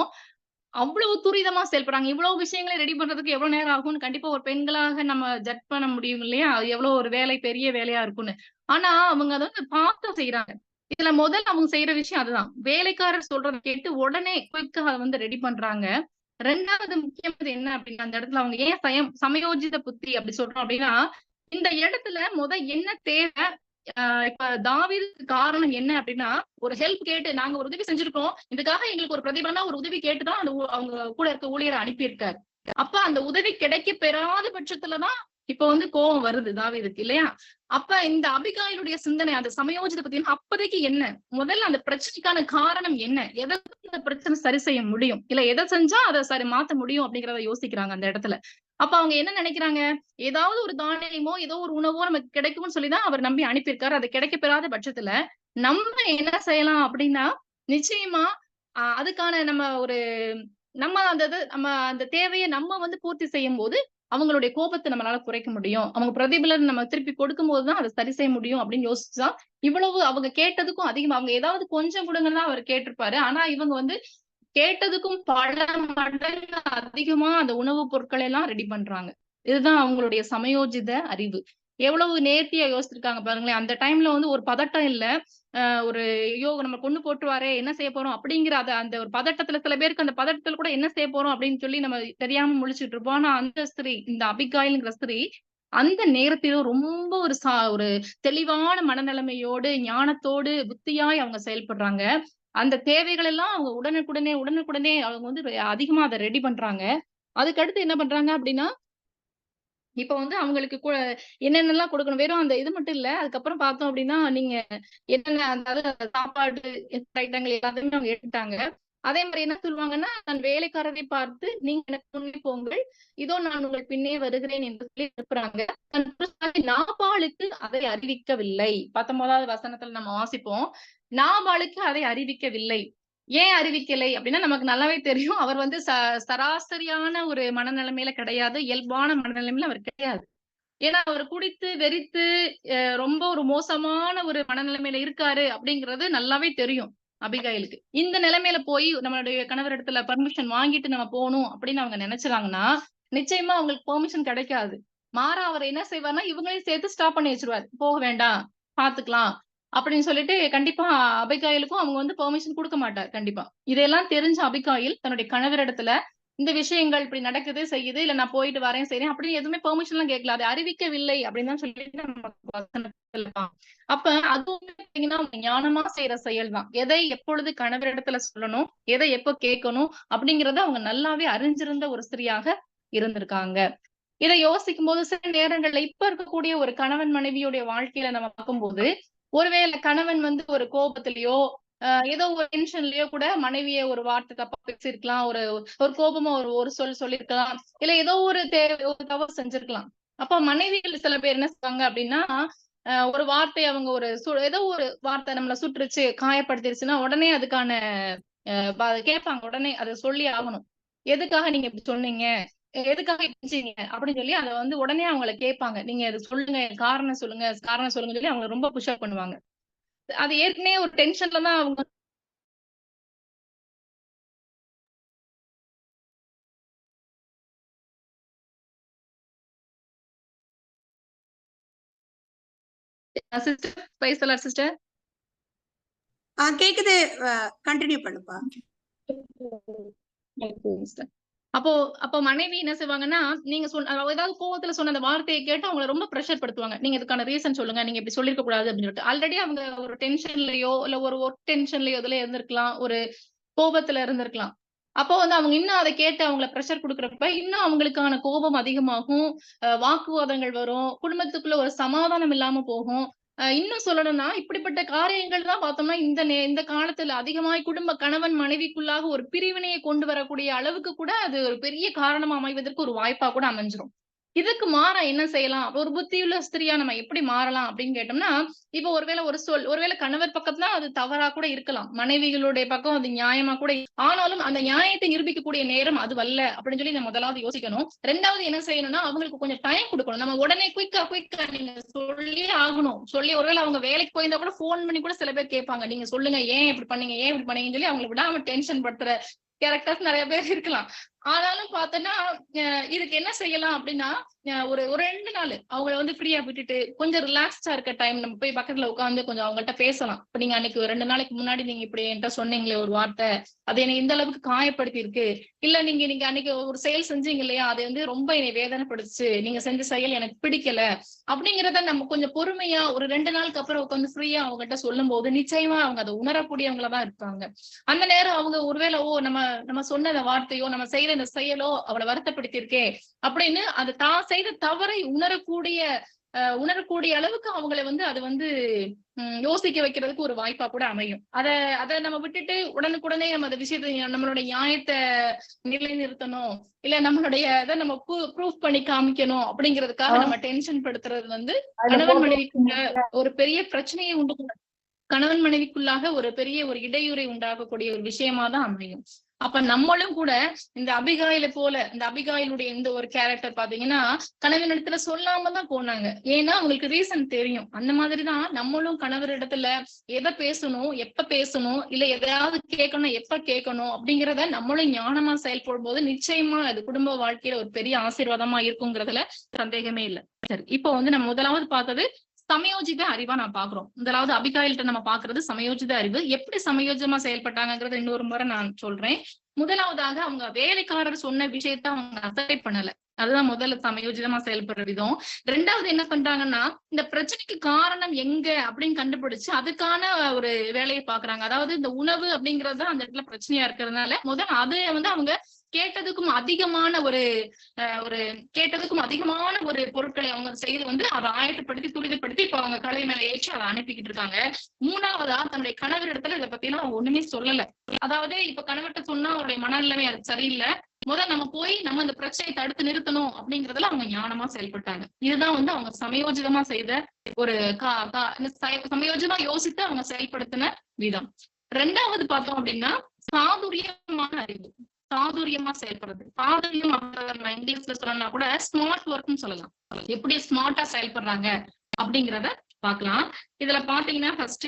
அவ்வளவு துரிதமா செயல்படுறாங்க. இவ்வளவு விஷயங்கள ரெடி பண்றதுக்கு எவ்வளவு நேரம் ஆகும்னு கண்டிப்பா ஒரு பெண்களாக நம்ம ஜட்ஜ் பண்ண முடியும் இல்லையா? அது எவ்வளவு ஒரு வேலை பெரிய வேலையா இருக்கும்னு. ஆனா அவங்க அத வந்து பார்த்து செய்றாங்க. இதுல முதல்ல அவங்க செய்யற விஷயம் அதுதான். வேலைக்காரர் சொல்றத கேட்டு உடனே குயிக்கா அத வந்து ரெடி பண்றாங்க. 2வது முக்கியமானது என்ன அப்டின்னா, அந்த இடத்துல அவங்க ஏன் சமயோஜித புத்தி அப்டி சொல்றோம் அப்டின்னா, இந்த இடத்துல என்ன தேவை? இப்ப தாவீதுக்கு காரணம் என்ன அப்டின்னா, ஒரு ஹெல்ப் கேட்டு நாங்க ஒரு உதவி செஞ்சிருக்கோம். இதுக்காக எங்களுக்கு ஒரு பிரதிபலனா ஒரு உதவி கேட்டு தான் அந்த அவங்க கூட இருக்க ஊழியர அனுப்பியிருக்காரு. அப்ப அந்த உதவி கிடைக்க பெறாத பட்சத்துல தான் இப்ப வந்து கோவம் வருது தாவீதுக்கு இல்லையா? அப்ப இந்த அபிகாயிலுடைய சிந்தனை அந்த சமயோஜித பத்தினா அப்போதைக்கு என்ன? முதல்ல அந்த பிரச்சனைக்கான காரணம் என்ன? எத இந்த பிரச்சனை சரி செய்ய முடியும்? இல்ல எத செஞ்சா அத சரி மாத்த முடியும் அப்படிங்கிறத யோசிக்கிறாங்க அந்த இடத்துல. அப்ப அவங்க என்ன நினைக்கிறாங்க? ஏதாவது ஒரு தானியமோ, ஏதோ ஒரு உணவோ நமக்கு கிடைக்கும்னு சொல்லி தான் அவர் நம்பி அனுப்பியிருக்காரு. அது கிடைக்க பெறாத பட்சத்துல, நம்ம என்ன செய்யலாம் அப்படின்னா, நிச்சயமா அதுக்கான நம்ம அந்த தேவைய நம்ம வந்து பூர்த்தி செய்யும்போது, அவங்களுடைய கோபத்த நம்மளால குறைக்க முடியும். அவங்க பிரதிபலன் நம்ம திருப்பி கொடுக்கும்போது தான் அத சரி செய்ய முடியும் அப்படின்னு யோசிச்சா, இவ்வளவு அவங்க கேட்டதுக்கும் அதிகமா அவங்க ஏதாவது கொஞ்சம் குடுங்கன்னு தான் அவரு கேட்டிருப்பாரு. ஆனா இவங்க வந்து கேட்டதுக்கும் பல மடங்கு அதிகமா அந்த உணவுப் பொருட்களை எல்லாம் ரெடி பண்றாங்க. இதுதான் அவங்களுடைய சமயோஜித அறிவு. எவ்வளவு நேர்த்தியா யோசிச்சிருக்காங்க பாருங்களேன். அந்த டைம்ல வந்து ஒரு பதட்டம் இல்ல. ஒரு ஐயோ! நம்ம கொன்னு போட்டுருவாரே! என்ன செய்ய போறோம்? அப்படிங்கிற அந்த ஒரு பதட்டத்துல சில பேருக்கு அந்த பதட்டத்துல கூட என்ன செய்ய போறோம் அப்படின்னு சொல்லி நம்ம தெரியாம முழிச்சுட்டு இருப்போம். ஆனா அந்த ஸ்திரீ, இந்த அபிகாயில்ங்கிற ஸ்திரீ, அந்த நேரத்திலும் ரொம்ப ஒரு தெளிவான மனநிலைமையோடு, ஞானத்தோடு, புத்தியாய் அவங்க செயல்படுறாங்க. அந்த தேவைகள் எல்லாம் அவங்க உடனுக்குடனே அவங்க வந்து அதிகமா அத ரெடி பண்றாங்க. அதுக்கு அடுத்து என்ன பண்றாங்க அப்படின்னா, இப்ப வந்து அவங்களுக்கு என்னென்னலாம் குடுக்கணும். வெறும் அந்த இது மட்டும் இல்ல. அதுக்கப்புறம் பார்த்தோம் அப்படின்னா, நீங்க என்னென்ன அதாவது சாப்பாடு ஐட்டங்கள் எல்லாத்தையுமே அவங்க எடுத்துட்டாங்க. அதே மாரி என்ன சொல்லுவாங்கன்னா, தன் வேலைக்காரரை பார்த்து, "நீங்க எனக்கு முன்னே போங்கள். இதோ நான் உங்கள் பின்னே வருகிறேன்" என்று சொல்லி அனுப்புறாங்க. தன் புருஷனாகிய நாபாலுக்கு அதை அறிவிக்கவில்லை. 19வது வசனத்துல நம்ம வாசிப்போம். நாபாலுக்கு அதை அறிவிக்கவில்லை. ஏன் அறிவிக்கலை அப்படின்னா, நமக்கு நல்லாவே தெரியும். அவர் வந்து சராசரியான ஒரு மனநிலைமையில கிடையாது. இயல்பான மனநிலைமையில அவர் கிடையாது. ஏன்னா, அவர் குடித்து, வெறித்து ரொம்ப ஒரு மோசமான ஒரு மனநிலைமையில இருக்காரு அப்படிங்கிறது நல்லாவே தெரியும் அபிகாயிலுக்கு. இந்த நிலைமையில போய் நம்மளுடைய கணவரிடத்துல பெர்மிஷன் வாங்கிட்டு நம்ம போணும் அப்படின்னு அவங்க நினைச்சாங்கன்னா, நிச்சயமா அவங்களுக்கு பெர்மிஷன் கிடைக்காது. மாறா அவர் என்ன செய்வார்னா இவங்களையும் சேர்த்து ஸ்டாப் பண்ணி வச்சிருவாரு. போக வேண்டாம், பாத்துக்கலாம் அப்படின்னு சொல்லிட்டு கண்டிப்பா அபிகாயிலுக்கும் அவங்க வந்து பெர்மிஷன் குடுக்க மாட்டார் கண்டிப்பா. இதெல்லாம் தெரிஞ்ச அபிகாயில் தன்னுடைய கணவரிடத்துல இந்த விஷயங்கள் இப்படி நடக்குது, செய்யுது. இல்ல நான் போயிட்டு வரேன், செய்றேன் அப்படின்னு எதுவுமே பெர்மிஷன்லாம் கேட்கல. அதை அறிவிக்கவில்லை அப்படின்னு தான் சொல்லிட்டு நம்ம வசனத்துல அப்ப அதுவுமே பாத்தீங்கன்னா அவங்க ஞானமா செய்யற செயல் தான். எதை எப்பொழுது கணவரிடத்துல சொல்லணும், எதை எப்ப கேட்கணும் அப்படிங்கறத அவங்க நல்லாவே அறிஞ்சிருந்த ஒரு ஸ்திரியாக இருந்திருக்காங்க. இதை யோசிக்கும் போது சில நேரங்கள்ல இப்ப இருக்கக்கூடிய ஒரு கணவன் மனைவியுடைய வாழ்க்கையில நம்ம பார்க்கும்போது, ஒருவேளை கணவன் வந்து ஒரு கோபத்திலயோ, ஏதோ ஒரு டென்ஷன்லயோ கூட மனைவிய ஒரு வார்த்தை தப்பா பேசியிருக்கலாம். ஒரு ஒரு கோபமா ஒரு சொல் சொல்லியிருக்கலாம். இல்ல ஏதோ ஒரு தவறு செஞ்சிருக்கலாம். அப்ப மனைவிகள் சில பேர் என்ன செய்வாங்க அப்படின்னா, ஒரு வார்த்தை அவங்க ஏதோ ஒரு வார்த்தை நம்மள சுட்டுருச்சு, காயப்படுத்திருச்சுன்னா, உடனே அதுக்கான கேட்பாங்க. உடனே அத சொல்லி ஆகணும். எதுக்காக நீங்க இப்படி சொன்னீங்க? எதுக்காக இப்படி செஞ்சீங்க? அப்படின்னு சொல்லி அத வந்து உடனே அவங்கள கேட்பாங்க. நீங்க அத சொல்லுங்க, காரணம் சொல்லுங்க, காரணம் சொல்லுங்கன்னு சொல்லி அவங்கள ரொம்ப புஷ் அப் பண்ணுவாங்க. அது ஏற்கனவே ஒரு டென்ஷன்ல தான் அவங்க sister praise the Lord sister. கேக்குது. கண்டினியூ பண்ணுப்பா. அப்போ அப்போ மனைவி என்ன செய்வாங்கன்னா, நீங்க ஏதாவது கோவத்துல சொன்ன அந்த வார்த்தைய கேட்டு அவங்கள ரொம்ப பிரஷர் படுத்துவாங்க. நீங்க இதுக்கான ரீசன் சொல்லுங்க. நீங்க இப்படி சொல்லிருக்க கூடாது அப்படின்னு சொல்லிட்டு. ஆல்ரெடி அவங்க ஒரு டென்ஷன்லயோ, இல்ல ஒரு ஒர்க் டென்ஷன்லயோ இதுல இருந்திருக்கலாம். ஒரு கோபத்துல இருந்திருக்கலாம். அப்போ வந்து அவங்க இன்னும் அத கேட்டு அவங்கள பிரஷர் குடுக்குறப்ப, இன்னும் அவங்களுக்கான கோபம் அதிகமாகும். வாக்குவாதங்கள் வரும். குடும்பத்துக்குள்ள ஒரு சமாதானம் இல்லாம போகும். இன்னும் சொல்லணும்னா, இப்படிப்பட்ட காரியங்கள் தான் பார்த்தோம்னா, இந்த காலத்துல அதிகமாய் கணவன் மனைவிக்குள்ளாக ஒரு பிரிவினையை கொண்டு வரக்கூடிய அளவுக்கு கூட அது ஒரு பெரிய காரணமா அமைவதற்கு ஒரு வாய்ப்பா கூட அமைஞ்சிரும். இதுக்கு மாறா என்ன செய்யலாம்? ஒரு புத்தியுள்ள ஸ்திரியா நம்ம எப்படி மாறலாம் அப்படின்னு கேட்டோம்னா, இப்ப ஒருவேளை கணவர் பக்கத்துல அது தவறா கூட இருக்கலாம். மனைவிகளுடைய பக்கம் அது நியாயமா கூட ஆனாலும் அந்த நியாயத்தை நிரூபிக்கக்கூடிய நேரம் அதுவல்ல அப்படின்னு சொல்லி நம்ம முதலாவது யோசிக்கணும். 2வது என்ன செய்யணும்னா, அவங்களுக்கு கொஞ்சம் டைம் குடுக்கணும். நம்ம உடனே குயிக்கா நீங்க சொல்லியே ஆகணும். சொல்லி ஒருவேளை அவங்க வேலைக்கு போயிருந்தா கூட ஃபோன் பண்ணி கூட சில பேர் கேட்பாங்க. நீங்க சொல்லுங்க ஏன் இப்படி பண்ணீங்க? ஏன் இப்படி பண்ணீங்கன்னு சொல்லி அவங்கள விடாம டென்ஷன் படுத்துற கேரக்டர்ஸ் நெறைய பேர் இருக்கலாம். ஆனாலும் பார்த்தோன்னா, இதுக்கு என்ன செய்யலாம் அப்படின்னா, ஒரு ஒரு 2 நாளு அவங்கள வந்து ஃப்ரீயா விட்டுட்டு, கொஞ்சம் ரிலாக்ஸ்டா இருக்க டைம் நம்ம போய் பக்கத்துல உட்கார்ந்து கொஞ்சம் அவங்கள்ட்ட பேசலாம். இப்ப நீங்க அன்னைக்கு 2 நாளைக்கு முன்னாடி நீங்க இப்படி என்ட்ட சொன்னீங்களே ஒரு வார்த்தை, அது என்னை இந்த அளவுக்கு காயப்படுத்தி இருக்கு. இல்ல நீங்க நீங்க அன்னைக்கு ஒரு செயல் செஞ்சீங்க இல்லையா? அது வந்து ரொம்ப என்னை வேதனைப்படுத்துச்சு. நீங்க செஞ்ச செயல் எனக்கு பிடிக்கல. அப்படிங்கிறத நம்ம கொஞ்சம் பொறுமையா ஒரு 2 நாளுக்கு அப்புறம் உட்கார்ந்து ஃப்ரீயா அவங்ககிட்ட சொல்லும்போது, நிச்சயமா அவங்க அத உணரக்கூடியவங்களா தான் இருப்பாங்க. அந்த நேரம் அவங்க ஒருவேளை நம்ம நம்ம சொன்ன அந்த வார்த்தையோ, நம்ம செய்த இந்த செயலோ அவள வருத்தப்படுத்தி இருக்கே அப்படின்னு அது தான் செய்த தவறை உணரக்கூடிய அளவுக்கு அவங்கள வந்து அது வந்து யோசிக்க வைக்கிறதுக்கு ஒரு வாய்ப்பா கூட அமையும். அத நம்ம விட்டுட்டு உடனுக்குடனே நம்ம அந்த விஷயத்தை நம்மளுடைய நியாயத்தை நிலைநிறுத்தணும், இல்ல நம்மளுடைய இதை நம்ம ப்ரூஃப் பண்ணி காமிக்கணும் அப்படிங்கிறதுக்காக நம்ம டென்ஷன் படுத்துறது வந்து கணவன் மனைவிக்குள்ள ஒரு பெரிய பிரச்சனையை கணவன் மனைவிக்குள்ளாக ஒரு பெரிய ஒரு இடையூறை உண்டாகக்கூடிய ஒரு விஷயமா தான் அமையும். அப்ப நம்மளும் கூட இந்த அபிகாயிலுடைய இந்த ஒரு கேரக்டர் பாத்தீங்கன்னா, கணவனிடத்துல சொல்லாம தான் போனாங்க. ஏன்னா அவங்களுக்கு ரீசன் தெரியும். அந்த மாதிரிதான் நம்மளும் கணவரிடத்துல எதை பேசணும், எப்ப பேசணும், இல்ல எதையாவது கேட்கணும், எப்ப கேட்கணும் அப்படிங்கிறத நம்மளும் ஞானமா செயல்படும் போது நிச்சயமா அது குடும்ப வாழ்க்கையில ஒரு பெரிய ஆசீர்வாதமா இருக்குங்கிறதுல சந்தேகமே இல்லை. சரி, இப்போ வந்து நம்ம முதலாவது பார்த்தது சமயோஜித அறிவா நான் பாக்குறோம். முதலாவது அபிகாயில்ட்ட நம்ம பாக்குறது சமயோஜித அறிவு. எப்படி சமயோஜிதமா செயல்பட்டாங்கிறத இன்னொரு முறை நான் சொல்றேன். முதலாவதாக அவங்க வேலைக்காரர் சொன்ன விஷயத்த அவங்க அசைட் பண்ணல. அதுதான் முதல்ல சமயோஜிதமா செயல்படுற விதம். 2வது என்ன பண்றாங்கன்னா, இந்த பிரச்சனைக்கு காரணம் எங்க அப்படின்னு கண்டுபிடிச்சு அதுக்கான ஒரு வேலையை பாக்குறாங்க. அதாவது இந்த உணவு அப்படிங்கறது அந்த இடத்துல பிரச்சனையா இருக்கிறதுனால முதல்ல அதை வந்து அவங்க கேட்டதுக்கும் அதிகமான ஒரு பொருட்களை அவங்க செய்து வந்து அதை ஆயத்தப்படுத்தி துரிதப்படுத்தி இப்ப அவங்க கலை மேல ஏற்றி அதை அனுப்பிக்கிட்டு இருக்காங்க. 3வதா தன்னுடைய கணவரிடத்துல இதை பத்தி எல்லாம் அவங்க ஒண்ணுமே சொல்லல. அதாவது இப்ப கணவர்கிட்ட சொன்னா அவருடைய மனநிலைமை அது சரியில்லை. நம்ம போய் நம்ம இந்த பிரச்சனையை தடுத்து நிறுத்தணும் அப்படிங்கறதுல அவங்க ஞானமா செயல்பட்டாங்க. இதுதான் வந்து அவங்க சமயோஜிதமா செய்த ஒரு சமயோஜிதமா யோசித்து அவங்க செயல்படுத்தின விதம். 2வது பார்த்தோம் அப்படின்னா சாதுரியமான அறிவு. சாதுரியமா செயல்படுறது. சாதுரியம் நம்ம இங்கிலீஷ்ல சொல்லணும்னா கூட ஸ்மார்ட் ஒர்க்னு சொல்லலாம். எப்படி ஸ்மார்ட்டா செயல்படுறாங்க அப்படிங்கிறத பார்க்கலாம். இதுல பாத்தீங்கன்னா ஃபர்ஸ்ட்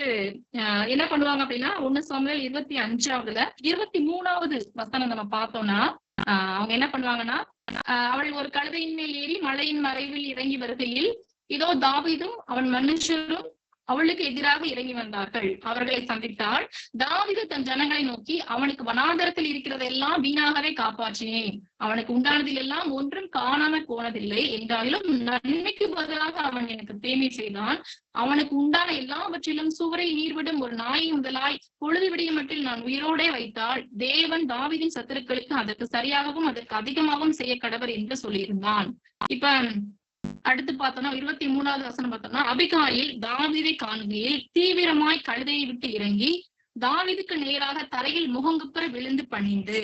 என்ன பண்ணுவாங்க அப்படின்னா 1 சாமுவேல் 25 23வது வசனம் நம்ம பார்த்தோம்னா அவங்க என்ன பண்ணுவாங்கன்னா அவள் ஒரு கழுதையின் மேல் ஏறி மலையின் மறைவில் இறங்கி வருகையில் இதோ தாவீதும் அவன் மனுஷரும் அவளுக்கு எதிராக இறங்கி வந்தார்கள். அவர்களை சந்தித்தாள். தாவீது தன் ஜனங்களை நோக்கி, அவனுக்கு வனாந்தரத்தில் இருக்கிறதெல்லாம் வீணாகவே காப்பாற்றினேன். அவனுக்கு உண்டானதில் எல்லாம் ஒன்றும் காணாம போனதில்லை. என்றாலும் நன்மைக்கு பதிலாக அவன் எனக்கு தீமை செய்தான். அவனுக்கு உண்டான எல்லாவற்றிலும் சுவரில் நீர்விடும் ஒரு நாயை முதலாய் பொழுது விடியும் மட்டில் நான் உயிரோடே வைத்தாள். தேவன் தாவீதின் சத்துருக்களுக்கு அதற்கு சரியாகவும் அதற்கு அதிகமாகவும் செய்ய கடவர் என்று சொல்லியிருந்தான். இப்ப அடுத்து பார்த்தோம்னா 23வது வசனம் பார்த்தோம்னா அபிகாயில் தாவீதை காண்கையில் தீவிரமாய் கழுதையை விட்டு இறங்கி தாவீதுக்கு நேராக தரையில் முகங்குப்புற விழுந்து பணிந்து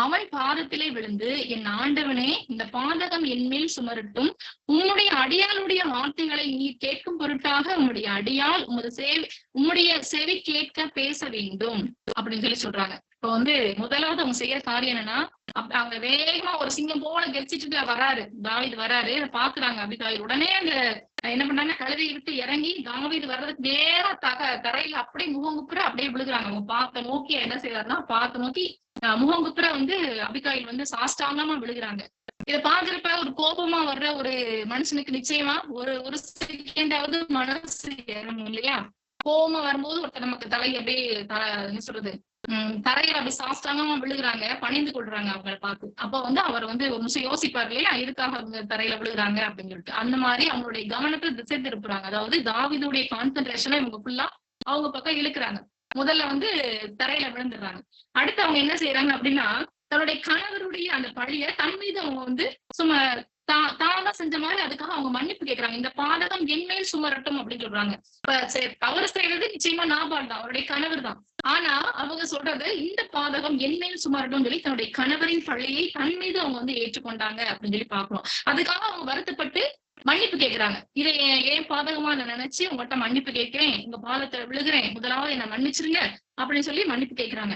அவன் பாதத்திலே விழுந்து, என் ஆண்டவனே, இந்த பாதகம் என்மேல் சுமரட்டும். உம்முடைய அடியாளுடைய வார்த்தைகளை நீர் கேட்கும் பொருட்டாக உம்முடைய அடியால் உம்முடைய செவி கேட்க பேச வேண்டும் அப்படின்னு சொல்லி சொல்றாங்க. இப்போ முதலாவது அவங்க செய்யற காரியம் என்னன்னா, அவங்க வேகமா ஒரு சிங்கம் போல கெரிச்சிட்டு வராரு, தாவீது வராரு, பாக்குறாங்க அபிகாயில். உடனே அந்த என்ன பண்றாங்க, கழுதையை விட்டு இறங்கி தாவீது வர்றதுக்கு நேரா தரையில அப்படியே முகங்குப்புற அப்படியே விழுகுறாங்க. அவங்க பார்த்த நோக்கி என்ன செய்யறாருன்னா, பார்த்த நோக்கி முகங்குப்புற அபிகாயில் சாஷ்டாங்கமா விழுகுறாங்க. இத பாக்குறப்ப ஒரு கோபமா வர்ற ஒரு மனுஷனுக்கு நிச்சயமா ஒரு செகண்டாவது மனசு ஏறணும் இல்லையா? கோபமா வரும்போது ஒருத்தர் நமக்கு தலை அப்படியே என்ன சொல்றது, தரையில அப்படி சாஷ்டாங்கமா விழுகுறாங்க, பணிந்து கொள்றாங்க அவங்களை பார்த்து. அப்ப அவர் ஒரு நிமிஷம் யோசிப்பாரு இல்லையா, எதுக்காக அவங்க தரையில விழுகுறாங்க அப்படின்னு சொல்லிட்டு. அந்த மாதிரி அவங்களுடைய கவனத்தை திசை திருப்புறாங்க. அதாவது தாவீதுடைய கான்சென்ட்ரேஷனை இவங்க ஃபுல்லா அவங்க பக்கம் இழுக்கிறாங்க. முதல்ல தரையில விழுந்துடுறாங்க. அடுத்து அவங்க என்ன செய்யறாங்க அப்படின்னா, தன்னுடைய கணவருடைய அந்த பழிய தன் மீது அவங்க சும்மா தானா செஞ்ச மாதிரி அதுக்காக அவங்க மன்னிப்பு கேட்கறாங்க. இந்த பாதகம் என்மேல் சுமரட்டும் அப்படின்னு சொல்றாங்க. தவறு செய்யறது நிச்சயமா நாபால் தான், அவருடைய கணவர் தான். ஆனா அவங்க சொல்றது, இந்த பாதகம் என்மேல் சுமரட்டும் சொல்லி தன்னுடைய கணவரின் பழியை தன் மீது அவங்க ஏற்றுக்கொண்டாங்க அப்படின்னு சொல்லி பாக்குறோம். அதுக்காக அவங்க வருத்தப்பட்டு மன்னிப்பு கேட்கிறாங்க. இதை ஏன் பாதகமா நான் நினைச்சு உங்கள்கிட்ட மன்னிப்பு கேட்கிறேன், உங்க பாதத்துல விழுகிறேன், முதலாவது என்ன மன்னிச்சிருங்க அப்படின்னு சொல்லி மன்னிப்பு கேட்கிறாங்க.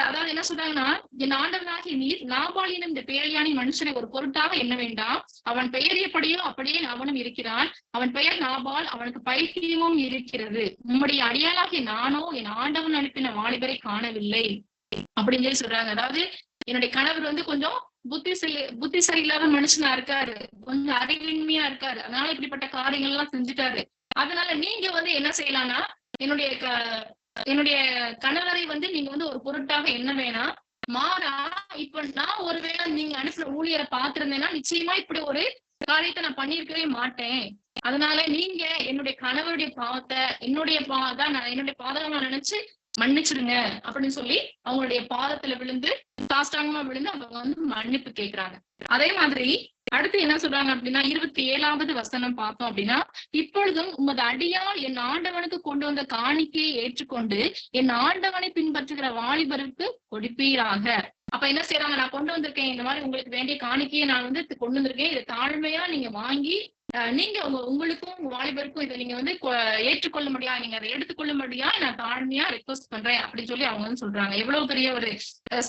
அதாவது என்ன சொல்றாங்கன்னா, என் ஆண்டவனாகிய நீர் நாபாலினும் இந்த பேரியானி மனுஷனை ஒரு பொருட்டாக எண்ண வேண்டாம். அவன் பெயர் எப்படியோ அப்படியே அவனும் இருக்கிறான். அவன் பெயர் நாபால், அவனுக்கு பைத்தியமும் இருக்கிறது. உம்முடைய அடியாளாகிய நானோ என் ஆண்டவன் அனுப்பின வாலிபரை காணவில்லை அப்படின்னு சொல்லி சொல்றாங்க. அதாவது என்னுடைய கணவர் கொஞ்சம் புத்தி சரியில்லாத மனுஷனா இருக்காரு, கொஞ்சம் அறிவின்மையா இருக்காரு, அதனால இப்படிப்பட்ட காரியங்கள் எல்லாம் செஞ்சுட்டாரு. அதனால நீங்க என்ன செய்யலாம்னா, என்னுடைய கணவரை நீங்க ஒரு பொருட்டாக என்ன வேணாம், மாறா இப்ப நான் ஒருவேளை நீங்க அனுப்புற ஊழியரை பார்த்திருந்தேன்னா நிச்சயமா இப்படி ஒரு காரியத்தை நான் பண்ணிருக்கவே மாட்டேன். அதனால நீங்க என்னுடைய கணவருடைய பாவத்தை என்னுடைய பாதகமா நினைச்சு மன்னிச்சிடுங்க அப்படின்னு சொல்லி அவங்களுடைய பாதத்துல விழுந்து சாஷ்டாங்கமா விழுந்து அவங்க மன்னிப்பு கேட்கிறாங்க. அதே மாதிரி அடுத்து என்ன சொல்றாங்க அப்படின்னா 27வது வசனம் பார்த்தோம் அப்படின்னா, இப்பொழுதும் உமது அடியால் என் ஆண்டவனுக்கு கொண்டு வந்த காணிக்கையை ஏற்றுக்கொண்டு என் ஆண்டவனை பின்பற்றுகிற வாலிபருக்கு கொடுப்பீராக. அப்ப என்ன செய்யறாங்க, நான் கொண்டு வந்திருக்கேன், இந்த மாதிரி உங்களுக்கு வேண்டிய காணிக்கையை நான் கொண்டு வந்திருக்கேன், இதை தாழ்மையா நீங்க வாங்கி நீங்க உங்களுக்கும் உங்க வாலிபருக்கும் இதை நீங்க ஏற்றுக்கொள்ள முடியா, நீங்க அதை எடுத்துக்கொள்ள முடியா, நான் தாழ்மையா ரெக்வஸ்ட் பண்றேன் அப்படின்னு சொல்லி அவங்க சொல்றாங்க. எவ்வளவு பெரிய ஒரு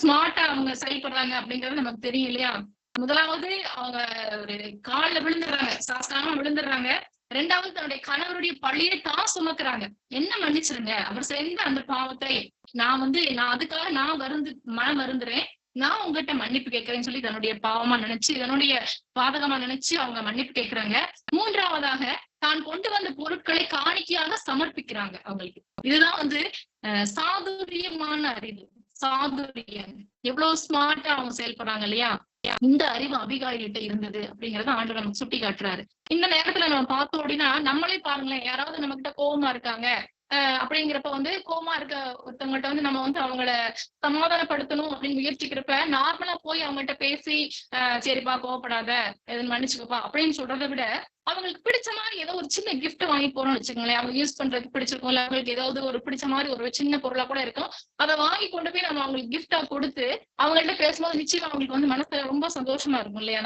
ஸ்மார்ட்டா அவங்க செயல்படுறாங்க அப்படிங்கறது நமக்கு தெரியும் இல்லையா? முதலாவது அவங்க ஒரு கால்ல விழுந்துடுறாங்க, சாஸ்திரமா விழுந்துடுறாங்க. ரெண்டாவது தன்னுடைய கணவருடைய பழியை தான் சுமக்குறாங்க. என்ன மன்னிச்சிருங்க, அவர் செய்த அந்த பாவத்தை நான் அதுக்காக நான் மனம் வருந்துறேன், நான் உங்ககிட்ட மன்னிப்பு கேட்கிறேன்னு சொல்லி தன்னுடைய பாவமா நினைச்சு தன்னுடைய பாதகமா நினைச்சு அவங்க மன்னிப்பு கேட்கிறாங்க. மூன்றாவதாக தான் கொண்டு வந்த பொருட்களை காணிக்கையாக சமர்ப்பிக்கிறாங்க அவங்களுக்கு. இதுதான் சாதுரியமான அறிவு, சாதுரியம். எவ்வளவு ஸ்மார்ட்டா அவங்க செயல்படுறாங்க இல்லையா? இந்த அறிவு அபிகாயில்கிட்ட இருந்தது அப்படிங்கறத ஆண்டவர் நமக்கு சுட்டி காட்டுறாரு. இந்த நேரத்துல நம்ம பார்த்தோம் அப்படின்னா, நம்மளே பாருங்களேன், யாராவது நம்ம கிட்ட கோபமா இருக்காங்க அப்படிங்கிறப்ப கோபமா இருக்க ஒருத்தவங்கள்ட்ட நம்ம அவங்கள சமாதானப்படுத்தணும் அப்படின்னு முயற்சிக்கிறப்ப நார்மலா போய் அவங்கள்ட்ட பேசி சரிப்பா கோவப்படாத, எதுன்னு மன்னிச்சுக்கப்பா அப்படின்னு சொல்றதை விட அவங்களுக்கு பிடிச்ச மாதிரி ஏதோ ஒரு சின்ன கிஃப்ட் வாங்கி போறோம்னு வச்சுக்கோங்களேன். அவங்க யூஸ் பண்றதுக்கு பிடிச்சிருக்கும், இல்ல அவங்களுக்கு ஏதாவது ஒரு பிடிச்ச மாதிரி ஒரு சின்ன பொருளா கூட இருக்கும், அதை வாங்கி கொண்டு போய் நம்ம அவங்களுக்கு கிஃப்டா கொடுத்து அவங்கள்ட்ட பேசும்போது நிச்சயம் அவங்களுக்கு மனசுல ரொம்ப சந்தோஷமா இருக்கும் இல்லையா?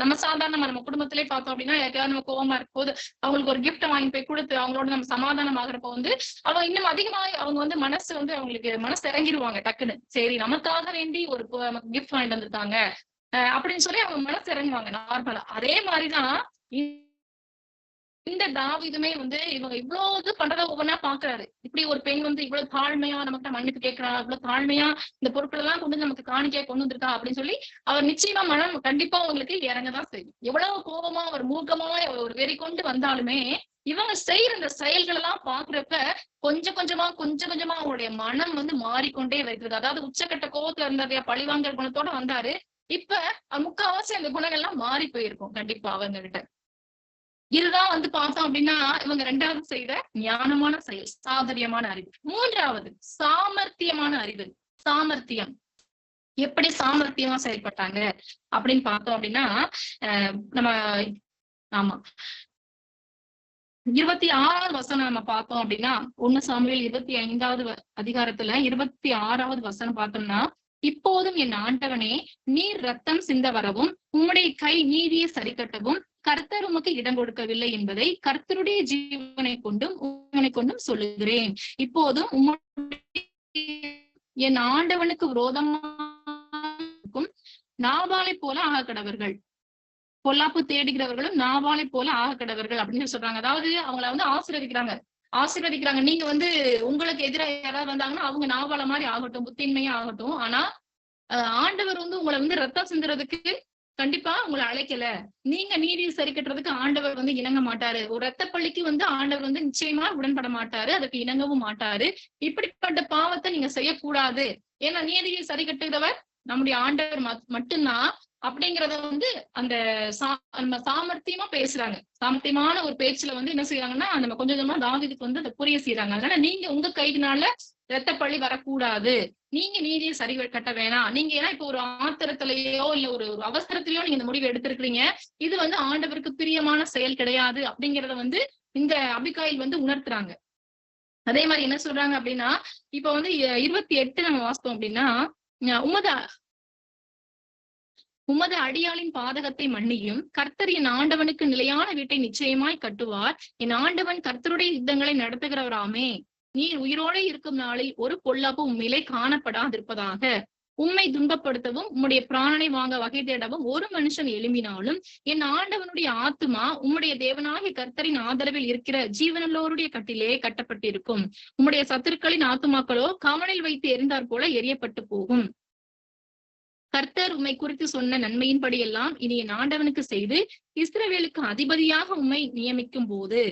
நம்ம சாதாரணமா நம்ம குடும்பத்திலே பார்த்தோம் அப்படின்னா, யாருக்காவது நம்ம கோவமா இருக்கும் போது அவங்களுக்கு ஒரு கிஃப்ட் வாங்கி போய் கொடுத்து அவங்களோட நம்ம சமாதானம் ஆகிறப்ப அவங்க இன்னும் அதிகமா அவங்க மனசு அவங்களுக்கு மனசு இறங்கிடுவாங்க டக்குன்னு. சரி, நமக்காக வேண்டி ஒரு கிஃப்ட் வாங்கிட்டு வந்துருக்காங்க அப்படின்னு சொல்லி அவங்க மனசு இறங்குவாங்க நார்மலா. அதே மாதிரிதான் இந்த தாவீதுமே வந்து இவங்க இவ்வளவு இது பண்றத ஒவ்வொன்னா பாக்குறாரு. இப்படி ஒரு பெண் வந்து இவ்வளவு தாழ்மையா நமக்கு மன்னிப்பு கேட்கிறா, இவ்வளவு தாழ்மையா இந்த பொருட்கள் எல்லாம் கொண்டு வந்து நமக்கு காணிக்கையா கொண்டு வந்திருக்கா அப்படின்னு சொல்லி அவர் நிச்சயமா மனம் கண்டிப்பா உங்களுக்கு இறங்கதான் செய்யும். எவ்வளவு கோபமா ஒரு மூர்க்கமா ஒரு வெறி கொண்டு வந்தாலுமே இவங்க செய்யற இந்த செயல்கள் எல்லாம் பாக்குறப்ப கொஞ்சம் கொஞ்சமா அவங்களுடைய மனம் வந்து மாறிக்கொண்டே வருகிறது. அதாவது உச்சக்கட்ட கோபத்துல இருந்த பழிவாங்கற குணத்தோட வந்தாரு. இப்ப முக்காவாசி அந்த குணங்கள் எல்லாம் மாறி போயிருக்கும் கண்டிப்பா அவங்க கிட்ட. இதுதான் வந்து பார்த்தோம் அப்படின்னா இவங்க 2வது செய்த ஞானமான செயல், சாதுரியமான அறிவு. 3வது சாமர்த்தியமான அறிவு. சாமர்த்தியம் எப்படி சாமர்த்தியமா செயல்பட்டாங்க அப்படின்னு பார்த்தோம் அப்படின்னா நம்ம ஆமா 26வது வசனம் நம்ம பார்த்தோம் அப்படின்னா 1 சாமுவேல் 25வது அதிகாரத்துல 26வது வசனம் பார்த்தோம்னா, இப்போதும் என் ஆண்டவனே, நீர் ரத்தம் சிந்த வரவும் உம்முடைய கை நீதியை சரி கட்டவும் கர்த்தர் உமக்கு இடம் கொடுக்கவில்லை என்பதை கர்த்தருடைய ஜீவனை கொண்டும் சொல்லுகிறேன். இப்போதும் என் ஆண்டவனுக்கு விரோதமாக்கும் நாபாலை போல ஆக கடவர்கள், பொல்லாப்பு தேடுகிறவர்களும் நாபாலை போல ஆக கடவர்கள் அப்படின்னு சொல்றாங்க. அதாவது அவங்கள வந்து ஆசீர்வதிக்கிறாங்க. நீங்க வந்து உங்களுக்கு எதிராக யாராவது வந்தாங்கன்னா அவங்க நாபால மாதிரி ஆகட்டும், புத்தின்மையா ஆகட்டும். ஆனா ஆண்டவர் வந்து உங்களை வந்து ரத்தம் சிந்துறதுக்கு கண்டிப்பா உங்களை அழைக்கல. நீங்க நீதியை சரி கட்டுறதுக்கு ஆண்டவர் வந்து இணங்க மாட்டாரு. ஒரு ரத்த பள்ளிக்கு வந்து ஆண்டவர் வந்து நிச்சயமா உடன்பட மாட்டாரு, அதுக்கு இணங்கவும் மாட்டாரு. இப்படிப்பட்ட பாவத்தை நீங்க செய்யக்கூடாது. ஏன்னா நீதியை சரி கட்டுகிறவர் நம்முடைய ஆண்டவர் மட்டும்தான் அப்படிங்கறத வந்து அந்த நம்ம சாமர்த்தியமா பேசுறாங்க. சாமர்த்தியமான ஒரு பேச்சுல வந்து என்ன செய்யறாங்கன்னா நம்ம கொஞ்சம் கொஞ்சமா தாவீதுக்கு வந்து அதை புரிய செய்யறாங்க. அதனால நீங்க உங்க கையினால ரத்த பழி வரக்கூடாது, நீங்க நீதியை சரி கட்ட வேணாம். நீங்க ஏன்னா இப்ப ஒரு ஆத்திரத்திலேயோ இல்ல ஒரு அவசரத்திலயோ நீங்க இந்த முடிவு எடுத்திருக்கிறீங்க, இது வந்து ஆண்டவருக்கு பிரியமான செயல் கிடையாது அப்படிங்கறத வந்து இந்த அபிகாயில் வந்து உணர்த்துறாங்க. அதே மாதிரி என்ன சொல்றாங்க அப்படின்னா, இப்ப வந்து 28 நம்ம வாசித்தோம் அப்படின்னா, உமது அடியாளின் பாதகத்தை மன்னியும், கர்த்தர் என் ஆண்டவனுக்கு நிலையான வீட்டை நிச்சயமாய் கட்டுவார். என் ஆண்டவன் கர்த்தருடைய யுத்தங்களை நடத்துகிறவராமே. நீர் உயிரோடு இருக்கும் நாளில் ஒரு பொல்லாப்பு உண்மையிலே காணப்படாதிருப்பதாக. உம்மை துன்பப்படுத்தவும் உம்முடைய பிராணனை வாங்க வகை தேடவும் ஒரு மனுஷன் எழும்பினாலும் என் ஆண்டவனுடைய ஆத்துமா உம்முடைய தேவனாகிய கர்த்தரின் ஆதரவில் இருக்கிற ஜீவனுள்ளோருடைய கட்டிலே கட்டப்பட்டிருக்கும். உம்முடைய சத்துருக்களின் ஆத்துமாக்களோ கவனில் வைத்து எரிந்தாற் போல எரியப்பட்டு போகும். கர்த்தர் உம்மை குறித்து சொன்ன நன்மையின்படி எல்லாம் இனி என் ஆண்டவனுக்கு செய்து இஸ்ரவேலுக்கு அதிபதியாக உம்மை நியமிக்கும் போது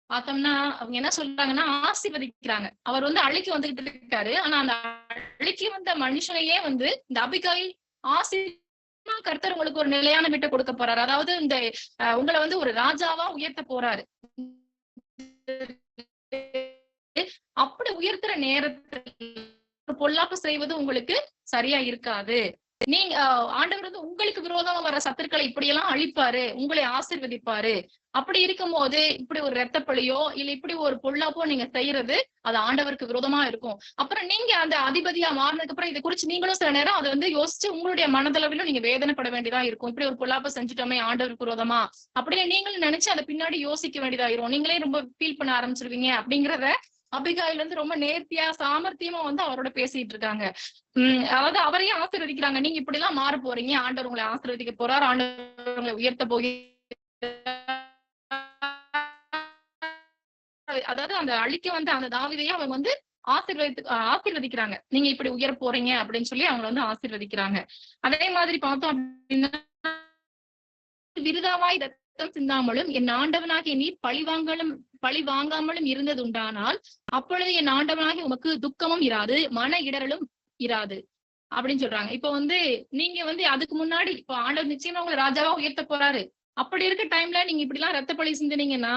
பார்த்தோம்னா அவங்க என்ன சொல்றாங்கன்னா ஆசீர்வதிக்கிறாங்க. அவர் வந்து அழிக்க வந்துகிட்டு இருக்காரு. ஆனா அந்த அழிக்க வந்த மனுஷனையே வந்து இந்த அபிகாயில் கர்த்தர் உங்களுக்கு ஒரு நிலையான வீட்டை கொடுக்க போறாரு. அதாவது இந்த உங்களை வந்து ஒரு ராஜாவா உயர்த்த போறாரு. அப்படி உயர்த்துற நேரத்தில் பொல்லாப்பு செய்வது உங்களுக்கு சரியா இருக்காது. நீங்க ஆண்டவர் வந்து உங்களுக்கு விரோதமா வர சத்துருக்களை இப்படியெல்லாம் அழிப்பாரு, உங்களை ஆசீர்வதிப்பாரு. அப்படி இருக்கும் போது இப்படி ஒரு ரத்தப்பழியோ இல்ல இப்படி ஒரு பொல்லாப்போ நீங்க செய்யறது அது ஆண்டவருக்கு விரோதமா இருக்கும். அப்புறம் நீங்க அந்த அதிபதியா மாறினதுக்கு அப்புறம் இதை குறிச்சு நீங்களும் சில நேரம் அதை வந்து யோசிச்சு உங்களுடைய மனதளவிலும் நீங்க வேதனைப்பட வேண்டியதா இருக்கும். இப்படி ஒரு பொல்லாப்ப செஞ்சுட்டோமே ஆண்டவருக்கு விரோதமா அப்படின்னு நீங்களும் நினைச்சு அதை பின்னாடி யோசிக்க வேண்டியதாயிரும். நீங்களே ரொம்ப ஃபீல் பண்ண ஆரம்பிச்சிருவீங்க. அப்படிங்கிறத அபிகாயில் வந்து ரொம்ப நேர்த்தியா சாமர்த்தியமா வந்து அவரோட பேசிட்டு இருக்காங்க. அதாவது அவரையும் ஆசீர்வதிக்கிறாங்க. நீங்க இப்படி எல்லாம் மாற போறீங்க, ஆண்டவர் உங்களை ஆசீர்வதிக்க போறார், ஆண்டவர் உங்களை உயர்த்த அதாவது அந்த அழிக்க வந்து அந்த தாவீதையும் அவங்க வந்து ஆசீர்வதிக்கிறாங்க. நீங்க இப்படி உயர போறீங்க அப்படின்னு சொல்லி அவங்க வந்து ஆசீர்வதிக்கிறாங்க. அதே மாதிரி பார்த்தோம் அப்படின்னா விருதாவாய் ரத்தம் சிந்தாமலும் என் ஆண்டவனாகிய நீர் பழி வாங்காமலும் இருந்தது உண்டானால் அப்பொழுது என் ஆண்டவனாகி உமக்கு துக்கமும் இராது, மன இடரலும் இராது அப்படின்னு சொல்றாங்க. இப்ப வந்து நீங்க வந்து அதுக்கு முன்னாடி இப்ப ஆண்டவர் நிச்சயமா உங்களை ராஜாவா உயர்த்த போறாரு. அப்படி இருக்க டைம்ல நீங்க இப்படி எல்லாம் ரத்த பழி சிந்தினீங்கன்னா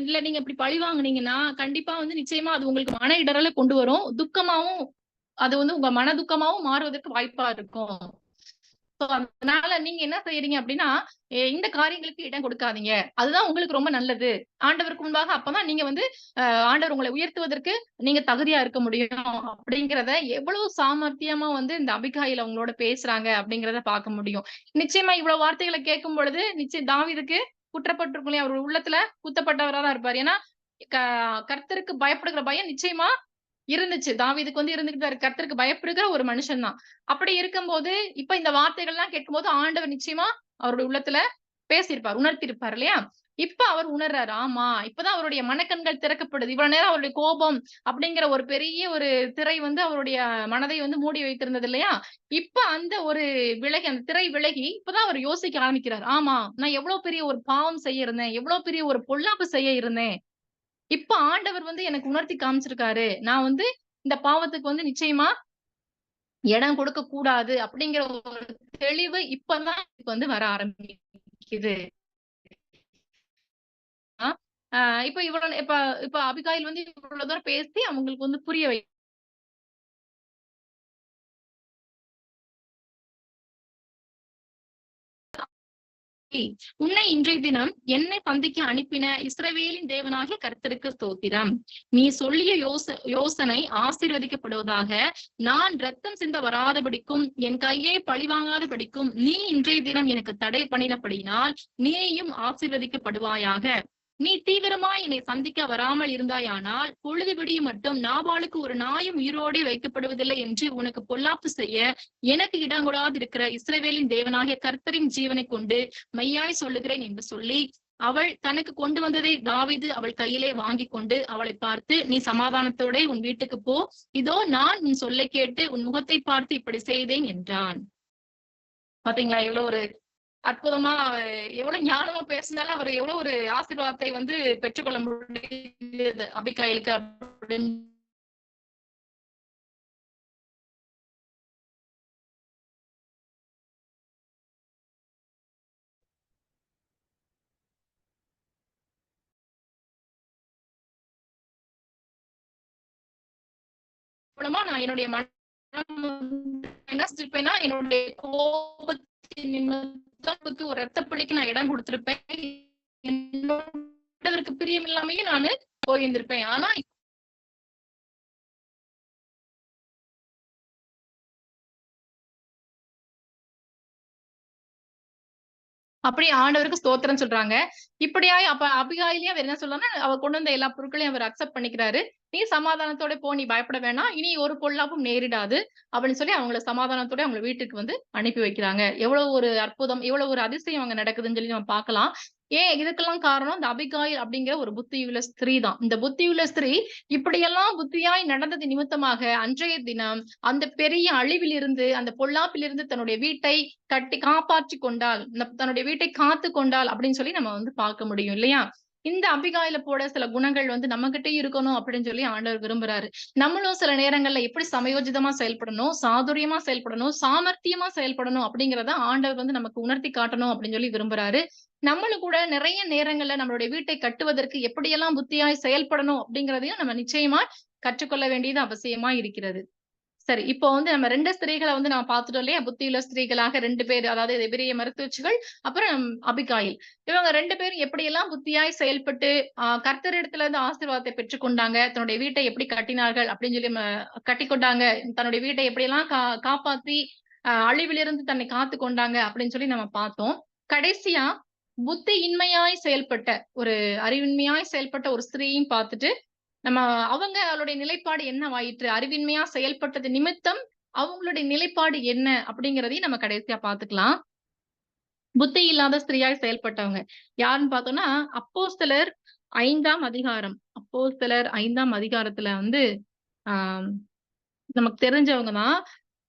இல்ல நீங்க இப்படி பழி வாங்குனீங்கன்னா கண்டிப்பா வந்து நிச்சயமா அது உங்களுக்கு மன இடரலை கொண்டு வரும். துக்கமாவும் அது வந்து உங்க மன துக்கமாவும் மாறுவதற்கு வாய்ப்பா இருக்கும். அதனால நீங்க என்ன செய்யறீங்க அப்படின்னா இந்த காரியங்களுக்கு இடம் கொடுக்காதீங்க. அதுதான் உங்களுக்கு ரொம்ப நல்லது ஆண்டவருக்கு முன்பாக. அப்பதான் நீங்க வந்து ஆண்டவர் உங்களை உயர்த்துவதற்கு நீங்க தகுதியா இருக்க முடியும் அப்படிங்கிறத எவ்வளவு சாமர்த்தியமா வந்து இந்த அபிகாயில் அவங்களோட பேசுறாங்க அப்படிங்கிறத பார்க்க முடியும். நிச்சயமா இவ்வளவு வார்த்தைகளை கேட்கும் பொழுது நிச்சயம் தாவீதுக்கு குற்றப்பட்டிருக்கும். அவர் உள்ளத்துல குத்தப்பட்டவரா தான் இருப்பாரு. ஏன்னா கர்த்தருக்கு பயப்படுகிற பயம் நிச்சயமா இருந்துச்சு. தாவீதுக்கு வந்து இருந்துகிட்டு கர்த்தருக்கு பயப்படுகிற ஒரு மனுஷன் தான். அப்படி இருக்கும்போது இப்ப இந்த வார்த்தைகள் எல்லாம் கேட்கும்போது ஆண்டவர் நிச்சயமா அவருடைய உள்ளத்துல பேசியிருப்பார், உணர்த்திருப்பார் இல்லையா? இப்ப அவர் உணர்றாரு. ஆமா, இப்பதான் அவருடைய மனக்கண்கள் திறக்கப்படுது. இவ்வளவு நேரம் அவருடைய கோபம் அப்படிங்கிற ஒரு பெரிய ஒரு திரை வந்து அவருடைய மனதை வந்து மூடி வைத்திருந்தது இல்லையா? இப்ப அந்த ஒரு விலகி அந்த திரை விலகி இப்பதான் அவர் யோசிக்க ஆரம்பிக்கிறார். ஆமா, நான் எவ்வளவு பெரிய ஒரு பாவம் செய்ய இருந்தேன். எவ்வளவு பெரிய ஒரு பொல்லாப்பு செய்ய இருந்தேன். இப்ப ஆண்டவர் வந்து எனக்கு உணர்த்தி காமிச்சிருக்காரு. நான் வந்து இந்த பாவத்துக்கு வந்து நிச்சயமா இடம் கொடுக்க கூடாது அப்படிங்கிற ஒரு தெளிவு இப்பதான் எனக்கு வந்து வர ஆரம்பிக்குது. ஆ அ இப்ப இவ்வளவு இப்ப இப்ப அபிகாயில் வந்து இவ்வளவு தூரம் பேசி அவங்களுக்கு வந்து புரிய வை உன்னை இன்றைய தினம் என்னை சந்திக்க அனுப்பின இஸ்ரவேலின் தேவனாகிய கர்த்தருக்கு ஸ்தோத்திரம். நீ சொல்லிய யோசனை ஆசீர்வதிக்கப்படுவதாக. நான் ரத்தம் சிந்த வராதபடிக்கும் என் கையை பழிவாங்காதபடிக்கும் நீ இன்றைய தினம் எனக்கு தடை பண்ணினபடியினால் நீயும் ஆசீர்வதிக்கப்படுவாயாக. நீ தீவிரமாய் என்னை சந்திக்க வராமல் இருந்தாயானால் பொழுது விடியும் மட்டும் நாபாலுக்கு ஒரு நாயும் உயிரோடே வைக்கப்படுவதில்லை என்று உனக்கு பொல்லாப்பு செய்ய எனக்கு இடங்கொடாதிருக்கிற இஸ்ரவேலின் தேவனாகிய கர்த்தரின் ஜீவனை கொண்டு மெய்யாய் சொல்லுகிறேன் என்று சொல்லி, அவள் தனக்கு கொண்டு வந்ததை தாவீது அவள் கையிலே வாங்கி கொண்டு அவளை பார்த்து, நீ சமாதானத்தோட உன் வீட்டுக்கு போ, இதோ நான் உன் சொல்லை கேட்டு உன் முகத்தை பார்த்து இப்படி செய்தேன் என்றான். பாத்தீங்களா எவ்வளவு ஒரு அற்புதமா எவ்வளவு ஞானமா பேசினாலும் அவர் எவ்வளவு ஒரு ஆசீர்வாதத்தை வந்து பெற்றுக்கொள்ள முடியுது அபிகாயிலுக்கு அப்படின்னு. மூலமா நான் என்னுடைய மனம் என்ன செஞ்சிருப்பேன்னா, என்னுடைய கோபத்தின் நிமித்தம் ஒரு ரத்தப்பழிக்கு நான் இடம் கொடுத்திருப்பேன். என்னோட பிரியம் இல்லாமையும் நானு போயிருந்திருப்பேன். ஆனா அப்படியே ஆண்டவருக்கு ஸ்தோத்திரம் சொல்றாங்க. இப்படியாய் அப்ப அபிகாயிலயே அவர் என்ன சொல்றாருன்னா, அவர் கொண்டு வந்த எல்லா பொருட்களையும் அவர் அக்செப்ட் பண்ணிக்கிறாரு. "நீ சமாதானத்தோட போ, நீ பயப்பட வேணாம். இனி ஒரு பொல்லாப்பும் நேரிடாது." அப்படின்னு சொல்லி அவங்கள சமாதானத்தோட அவங்க வீட்டுக்கு வந்து அனுப்பி வைக்கிறாங்க. எவ்வளவு ஒரு அற்புதம், எவ்வளவு ஒரு அதிசயம் அங்க நடக்குதுன்னு சொல்லி நம்ம பார்க்கலாம். ஏன் இதுக்கெல்லாம் காரணம் இந்த அபிகாயில் அப்படிங்கிற ஒரு புத்தியுள்ள ஸ்திரீ தான். இந்த புத்தியுள்ள ஸ்திரீ இப்படியெல்லாம் புத்தியாய் நடந்தது நிமித்தமாக அன்றைய தினம் அந்த பெரிய அழிவிலிருந்து, அந்த பொல்லாப்பிலிருந்து தன்னுடைய வீட்டை கட்டி காப்பாற்றிக் கொண்டாள். தன்னுடைய வீட்டை காத்துக் கொண்டாள் அப்படின்னு சொல்லி நம்ம வந்து பார்க்க முடியும் இல்லையா? இந்த அம்பிகாயில போட சில குணங்கள் வந்து நம்மகிட்டயும் இருக்கணும் அப்படின்னு சொல்லி ஆண்டவர் விரும்புறாரு. நம்மளும் சில நேரங்கள்ல எப்படி சமயோஜிதமா செயல்படணும், சாதுரியமா செயல்படணும், சாமர்த்தியமா செயல்படணும் அப்படிங்கிறத ஆண்டவர் வந்து நமக்கு உணர்த்தி காட்டணும் அப்படின்னு சொல்லி விரும்புறாரு. நம்மளும் கூட நிறைய நேரங்கள்ல நம்மளுடைய வீட்டை கட்டுவதற்கு எப்படியெல்லாம் புத்தியாய் செயல்படணும் அப்படிங்கிறதையும் நம்ம நிச்சயமா கற்றுக்கொள்ள வேண்டியது அவசியமா இருக்கிறது. சரி. இப்போ வந்து நம்ம 2 ஸ்திரீகள வந்து நம்ம பார்த்துட்டோம் இல்லையா? புத்தியுள்ள ஸ்திரீகளாக 2 பேர். அதாவது எபிரெய மருத்துவச்சிகள், அப்புறம் அபிகாயில். இவங்க 2 பேரும் எப்படியெல்லாம் புத்தியாய் செயல்பட்டு, கர்த்தரிடத்துல இருந்து ஆசீர்வாதத்தை பெற்றுக்கொண்டாங்க. தன்னுடைய வீட்டை எப்படி கட்டினார்கள் அப்படின்னு சொல்லி கட்டிக்கொண்டாங்க. தன்னுடைய வீட்டை எப்படியெல்லாம் காப்பாத்தி, அழிவிலிருந்து தன்னை காத்துக் கொண்டாங்க அப்படின்னு சொல்லி நம்ம பார்த்தோம். கடைசியா புத்தியின்மையாய் செயல்பட்ட, ஒரு அறிவின்மையாய் செயல்பட்ட ஒரு ஸ்திரீயும் பார்த்துட்டு நம்ம அவங்களுடைய நிலைப்பாடு என்னவாயிற்று? அறிவின்மையா செயல்பட்டது நிமித்தம் அவங்களுடைய நிலைப்பாடு என்ன? அப்படிங்கிறதையும் நம்ம கடைசியா பார்த்துக்கலாம். புத்தி இல்லாத ஸ்திரீயாய் செயல்பட்டவங்க. யாருன்னு பார்த்தோம்னா, அப்போஸ்தலர் 5ஆம் அதிகாரம். அப்போஸ்தலர் 5ஆம் அதிகாரத்துல வந்து, ஆ நமக்கு தெரிஞ்சவங்க தான்.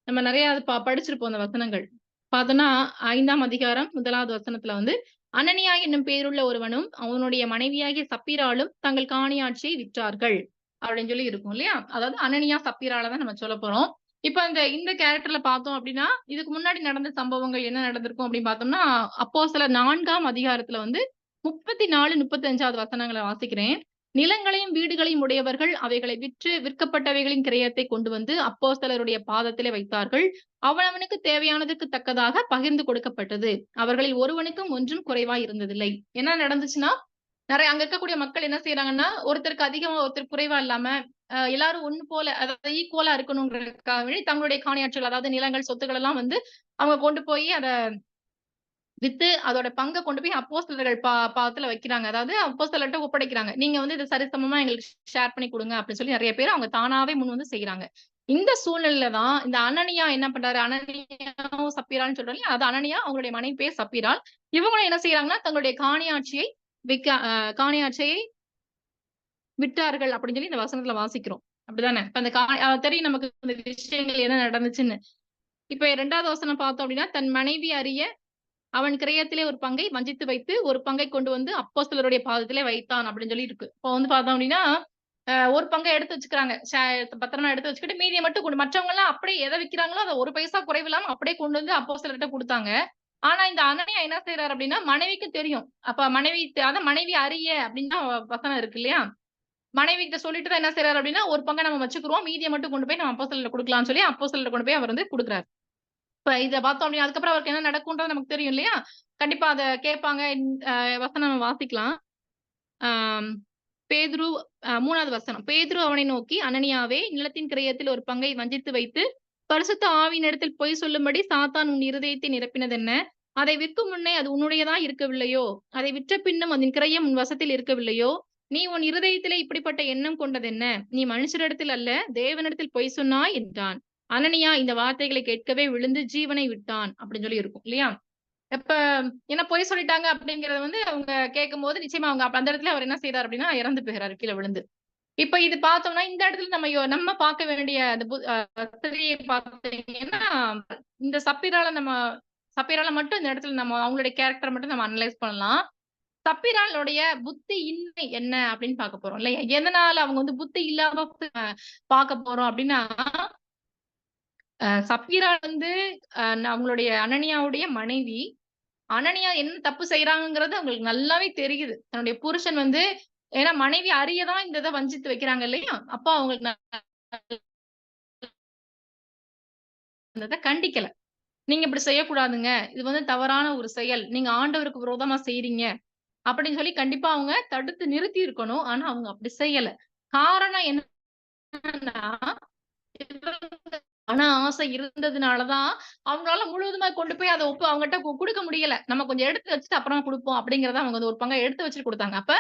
நம்ம நெறைய அது படிச்சிருப்போம் அந்த வசனங்கள். பார்த்தோம்னா 5ஆம் அதிகாரம் 1வது வசனத்துல வந்து, அனனியா என்னும் பேருள்ள ஒருவனும், அவனுடைய மனைவியாகிய சப்பீராளும் தங்கள் காணியாட்சியை விற்றார்கள். அப்படின்னு சொல்லி இருக்கும் இல்லையா? அதாவது அனனியா, சப்பீரால தான் நம்ம சொல்லப் போறோம். இப்ப இந்த கேரக்டர்ல பார்த்தோம் அப்படின்னா, இதுக்கு முன்னாடி நடந்த சம்பவங்கள் என்ன நடந்திருக்கும் அப்படின்னு பார்த்தோம்னா, அப்போஸ்தலர் 4ஆம் அதிகாரத்துல வந்து 34, 35வது வசனங்கள வாசிக்கிறேன். நிலங்களையும் வீடுகளையும் உடையவர்கள் அவைகளை விற்று விற்கப்பட்டவைகளின் கிரயத்தை கொண்டு வந்து அப்போஸ்தலருடைய பாதத்திலே வைத்தார்கள். அவனவனுக்கு தேவையானதற்கு தக்கதாக பகிர்ந்து கொடுக்கப்பட்டது. அவர்களில் ஒருவனுக்கும் ஒன்றும் குறைவாய் இருந்ததில்லை. என்ன நடந்துச்சுன்னா, நிறைய அங்க இருக்கக்கூடிய மக்கள் என்ன செய்யறாங்கன்னா, ஒருத்தருக்கு அதிகமா ஒருத்தருக்கு குறைவா இல்லாம, எல்லாரும் ஒண்ணு போல, அதாவது ஈக்குவலா இருக்கணும்ங்கிறதுக்காக வேண்டி தங்களுடைய காணியாட்சிகள், அதாவது நிலங்கள், சொத்துக்கள் எல்லாம் வந்து அவங்க கொண்டு போய் அத வித்து அதோட பங்க கொண்டு போய் அப்போஸ்தலர்கள் பாதத்துல வைக்கிறாங்க. அதாவது அப்போஸ்தலர்ட்ட ஒப்படைக்கிறாங்க. நீங்க வந்து இத சரிசமமா எங்களுக்கு ஷேர் பண்ணி குடுங்க அப்படின்னு சொல்லி நெறைய பேர் அவங்க தானாவே முன் வந்து செய்யறாங்க. இந்த சூழ்நிலையில தான் இந்த அனனியா என்ன பண்றாரு? அனனியாவும் சப்பீரான்னு சொல்றோம் இல்லையா? அது அனனியா, அவங்களுடைய மனைவி பேர் சப்பீராள். இவங்களும் என்ன செய்யறாங்கன்னா, தங்களுடைய காணியாட்சியை காணியாட்சியை விட்டார்கள் அப்படின்னு சொல்லி இந்த வசனத்துல வாசிக்கிறோம். அப்படிதானே? இப்ப அந்த தெரியும் நமக்கு இந்த விஷயங்கள் என்ன நடந்துச்சுன்னு. இப்ப 2வது வசனம் பார்த்தோம் அப்படின்னா, தன் மனைவி அறிய அவன் கிரயத்திலே ஒரு பங்கை வஞ்சித்து வைத்து ஒரு பங்கை கொண்டு வந்து அப்போஸ்தலருடைய பாதத்திலே வைத்தான் அப்படின்னு சொல்லி இருக்கு. இப்போ வந்து பார்த்தோம் அப்படின்னா ஒரு பங்கை எடுத்து வச்சுக்கிறாங்க. பத்திரமா எடுத்து வச்சுக்கிட்டு மீதியை மட்டும் கொண்டு மற்றவங்க எல்லாம் அப்படியே எதை விற்கிறாங்களோ அதை ஒரு பைசா குறைவில்லாம அப்படியே கொண்டு வந்து அப்போஸ்தலர்கிட்ட கொடுத்தாங்க. ஆனா இந்த அனனியா என்ன செய்யறாரு அப்படின்னா, மனைவிக்கு தெரியும். அப்ப அதான் மனைவி அறிய அப்படின்னு தான் வசனம் இருக்கு இல்லையா? மனைவி கிட்ட சொல்லிட்டு தான் என்ன செய்யறாரு அப்படின்னா, ஒரு பங்கை நம்ம வச்சுக்கிறோம், மீதியை மட்டும் கொண்டு போய் நம்ம அப்போஸ்தலர்கிட்ட கொடுக்கலாம்னு சொல்லி அப்போஸ்தலர்கிட்ட கொண்டு போய் அவர் வந்து கொடுக்குறாரு. இப்ப இத பார்த்தோம் அப்படின்னா அதுக்கப்புறம் அவருக்கு என்ன நடக்கும்ன்றது நமக்கு தெரியும் இல்லையா? கண்டிப்பா அத கேட்பாங்க. வசனம் நம்ம வாசிக்கலாம். பேதுரு 3வது வசனம். பேதுரு அவனை நோக்கி, அனனியாவே, நிலத்தின் கிரயத்தில் ஒரு பங்கை வஞ்சித்து வைத்து பரிசுத்த ஆவியினிடத்தில் பொய் சொல்லும்படி சாத்தான் உன் இருதயத்தை நிரப்பினதென்ன? அதை விற்கும் முன்னே அது உன்னுடையதா இருக்கவில்லையோ? அதை விற்ற பின்னும் அதன் கிரயம் உன் வசத்தில் இருக்கவில்லையோ? நீ உன் இருதயத்திலே இப்படிப்பட்ட எண்ணம் கொண்டதென்ன? நீ மனுஷரிடத்தில் அல்ல தேவனிடத்தில் பொய் சொன்னாய் என்றான். அனனியா இந்த வார்த்தைகளை கேட்கவே விழுந்து ஜீவனை விட்டான் அப்படின்னு சொல்லி இருக்கும் இல்லையா? இப்ப என்ன பொய் சொல்லிட்டாங்க அப்படிங்கறத வந்து அவங்க கேட்கும் போது நிச்சயமா அவங்க அந்த இடத்துல அவர் என்ன செய்யறாரு அப்படின்னா இறந்து போயிறாரு கீழே விழுந்து. இப்ப இது பார்த்தோம்னா இந்த இடத்துல நம்ம பார்க்க வேண்டிய அந்த ஸ்திரியை பார்த்தீங்கன்னா, இந்த சப்பீரால மட்டும் இந்த இடத்துல நம்ம அவங்களுடைய கேரக்டர் மட்டும் நம்ம அனலைஸ் பண்ணலாம். சப்பீராளுடைய புத்தி இன்மை என்ன அப்படின்னு பார்க்க போறோம் இல்லையா? எதனால அவங்க வந்து புத்தி இல்லாம பார்க்க போறோம் அப்படின்னா, சப்பீரா வந்து அவங்களுடைய அனனியாவுடைய மனைவி. அனனியா என்ன தப்பு செய்யறாங்கிறது அவங்களுக்கு நல்லாவே தெரியுது. தன்னுடைய புருஷன் வந்து ஏன்னா மனைவி அறியதான் இந்த இதை வஞ்சித்து வைக்கிறாங்க இல்லையா? அப்போ அவங்களுக்கு கண்டிக்கல. நீங்க இப்படி செய்யக்கூடாதுங்க. இது வந்து தவறான ஒரு செயல். நீங்க ஆண்டவருக்கு விரோதமா செய்றீங்க அப்படின்னு சொல்லி கண்டிப்பா அவங்க தடுத்து நிறுத்தி இருக்கணும். ஆனா அவங்க அப்படி செய்யல. காரணம் என்னன்னா, ஆனா ஆசை இருந்ததுனாலதான் அவங்களால முழுவதுமா கொண்டு போய் அதை அவங்ககிட்ட கொடுக்க முடியல. நம்ம கொஞ்சம் எடுத்து வச்சுட்டு அப்புறமா கொடுப்போம் அப்படிங்கறத அவங்க வந்து ஒரு பங்கை எடுத்து வச்சுட்டு கொடுத்தாங்க. அப்ப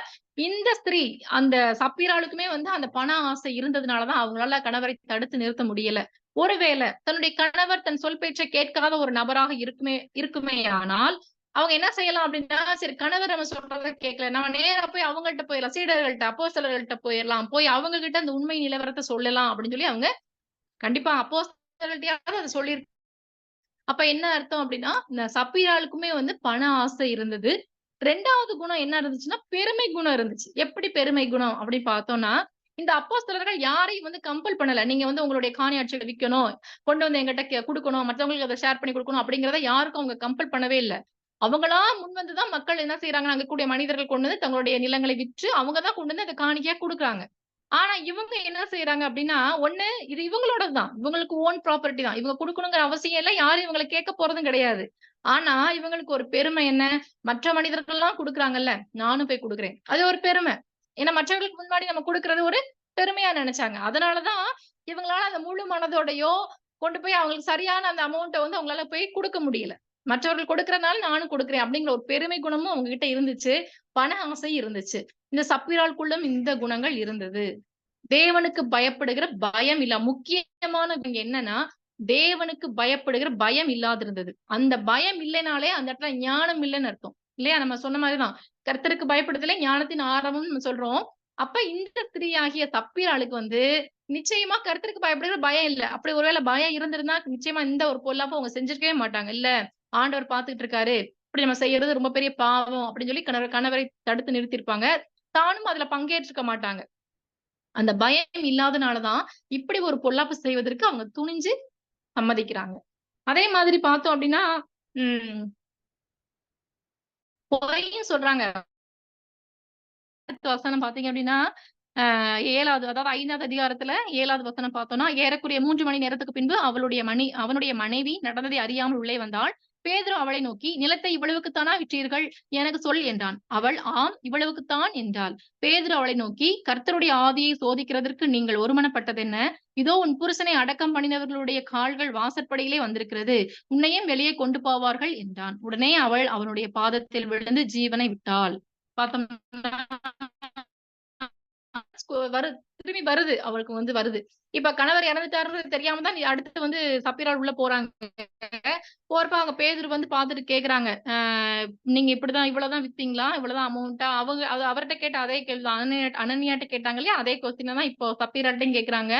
இந்த ஸ்திரீ அந்த சப்பீராளுக்குமே வந்து அந்த பண ஆசை இருந்ததுனாலதான் அவங்களால கணவரை தடுத்து நிறுத்த முடியல. ஒருவேளை தன்னுடைய கணவர் தன் சொல் பேச்சை கேட்காத ஒரு நபராக இருக்குமே ஆனால் அவங்க என்ன செய்யலாம் அப்படின்னா, சரி கணவர் நம்ம சொல்றதை கேட்கல, நம்ம நேரா போய் அவங்கள்ட்ட போயிடலாம், சீடர்கள்ட்ட அப்போஸ்தலர்கள்ட்ட போயிடலாம், போய் அவங்க கிட்ட அந்த உண்மை நிலவரத்தை சொல்லலாம் அப்படின்னு சொல்லி அவங்க கண்டிப்பா அப்போஸ்தலர்கிட்டயாவது அதை சொல்லிருக்கு. அப்ப என்ன அர்த்தம் அப்படின்னா, இந்த சப்பீராளுக்குமே வந்து பண ஆசை இருந்தது. 2வது குணம் என்ன இருந்துச்சுன்னா, பெருமை குணம் இருந்துச்சு. எப்படி பெருமை குணம் அப்படின்னு பார்த்தோம்னா, இந்த அப்போஸ்தலர்கள் யாரையும் வந்து கம்பல் பண்ணல. நீங்க வந்து உங்களுடைய காணியாட்சிகளை விக்கணும், கொண்டு வந்து எங்கிட்ட குடுக்கணும், மற்றவங்களுக்கு அதை ஷேர் பண்ணி கொடுக்கணும் அப்படிங்கிறத யாருக்கும் அவங்க கம்பல் பண்ணவே இல்ல. அவங்களா முன் வந்துதான் மக்கள் என்ன செய்யறாங்க, அங்க கூடிய மனிதர்கள் கொண்டு வந்து தங்களுடைய நிலங்களை விற்று அவங்க தான் கொண்டு வந்து அதை காணிக்கையா கொடுக்குறாங்க. ஆனா இவங்க என்ன செய்யறாங்க அப்படின்னா, ஒண்ணு இது இவங்களோடதுதான். இவங்களுக்கு ஓன் ப்ராப்பர்ட்டி தான். இவங்க குடுக்கணுங்கிற அவசியம் இல்ல. யாரும் இவங்களை கேட்க போறதும் கிடையாது. ஆனா இவங்களுக்கு ஒரு பெருமை என்ன? மற்ற மனிதர்கள் எல்லாம் குடுக்குறாங்கல்ல, நானும் போய் குடுக்குறேன். அது ஒரு பெருமை. ஏன்னா மற்றவர்களுக்கு முன்னாடி நம்ம குடுக்கறது ஒரு பெருமையா நினைச்சாங்க. அதனாலதான் இவங்களால அந்த முழு மனதோடையோ கொண்டு போய் அவங்களுக்கு சரியான அந்த அமௌண்ட்டை வந்து அவங்களால போய் கொடுக்க முடியல. மற்றவர்கள் கொடுக்கறதுனால நானும் கொடுக்குறேன் அப்படிங்கிற ஒரு பெருமை குணமும் அவங்க கிட்ட இருந்துச்சு. பண ஆசை இருந்துச்சு. இந்த சப்பீராளுக்குள்ளும் இந்த குணங்கள் இருந்தது. தேவனுக்கு பயப்படுகிற பயம் இல்ல. முக்கியமானது என்னன்னா, தேவனுக்கு பயப்படுகிற பயம் இல்லாதிருந்தது. அந்த பயம் இல்லைனாலே அந்த இடத்துல ஞானம் இல்லைன்னு அர்த்தம். இல்லையா? நம்ம சொன்ன மாதிரிதான். கர்த்தருக்கு பயப்படுதலே ஞானத்தின் ஆரம்பம்னு நம்ம சொல்றோம். அப்ப இந்த ஸ்திரீயாகிய சப்பீராளுக்கு வந்து நிச்சயமா கர்த்தருக்கு பயப்படுகிற பயம் இல்ல. அப்படி ஒருவேளை பயம் இருந்திருந்தா நிச்சயமா இந்த ஒரு பொல்லாப்ப அவங்க செஞ்சிருக்கவே மாட்டாங்க. இல்ல ஆண்டவர் பார்த்துட்டு இருக்காரு. இப்படி நம்ம செய்யறது ரொம்ப பெரிய பாவம் அப்படின்னு சொல்லி கணவரை தடுத்து நிறுத்திருப்பாங்க. தானும் அதுல பங்கேற்றிருக்க மாட்டாங்க. அந்த பயம் இல்லாதனாலதான் இப்படி ஒரு பொல்லாப்பு செய்வதற்கு அவங்க துணிஞ்சு சம்மதிக்கிறாங்க. அதே மாதிரி பார்த்தோம் அப்படின்னா பொய்யும் சொல்றாங்க. வசனம் பாத்தீங்க அப்படின்னா 7வது அதாவது 5வது அதிகாரத்துல 7வது வசனம் பார்த்தோம்னா, ஏறக்குறைய 3 மணி நேரத்துக்கு பின்பு அவனுடைய மனைவி நடந்ததை அறியாமல் உள்ளே வந்தாள். பேதுரு அவளை நோக்கி, நிலத்தை இவ்வளவுக்குத்தானா விற்றீர்கள்? எனக்கு சொல் என்றான். அவள் ஆம் இவ்வளவுக்குத்தான் என்றாள். பேதுரு அவளை நோக்கி, கர்த்தருடைய ஆவியை சோதிக்கிறதற்கு நீங்கள் ஒருமனப்பட்டதென்ன? இதோ உன் புருஷனை அடக்கம் பண்ணினவர்களுடைய கால்கள் வாசற்படியிலே வந்திருக்கிறது, உன்னையும் வெளியே கொண்டு போவார்கள் என்றான். உடனே அவள் அவனுடைய பாதத்தில் விழுந்து ஜீவனை விட்டாள். பார்த்தோம்னா திரும்பி வருது, அவளுக்கு வந்து வருது. இப்ப கணவர் இறந்துட்டாருன்னு தெரியாம தான் அடுத்து வந்து சப்பீராள் உள்ள போறாங்க. போறப்ப அவங்க பேதுரு வந்து பாத்துட்டு கேக்குறாங்க, நீங்க இப்படிதான் இவ்வளவுதான் வித்தீங்களா, இவ்வளவுதான் அமௌண்டா? அவங்க அவர்கிட்ட கேட்ட அதே கேள்விதான். அனன்யாட்ட கேட்டாங்க இல்லையா, அதே கொஸ்டின் தான் இப்போ சப்பீராட்டையும் கேக்குறாங்க.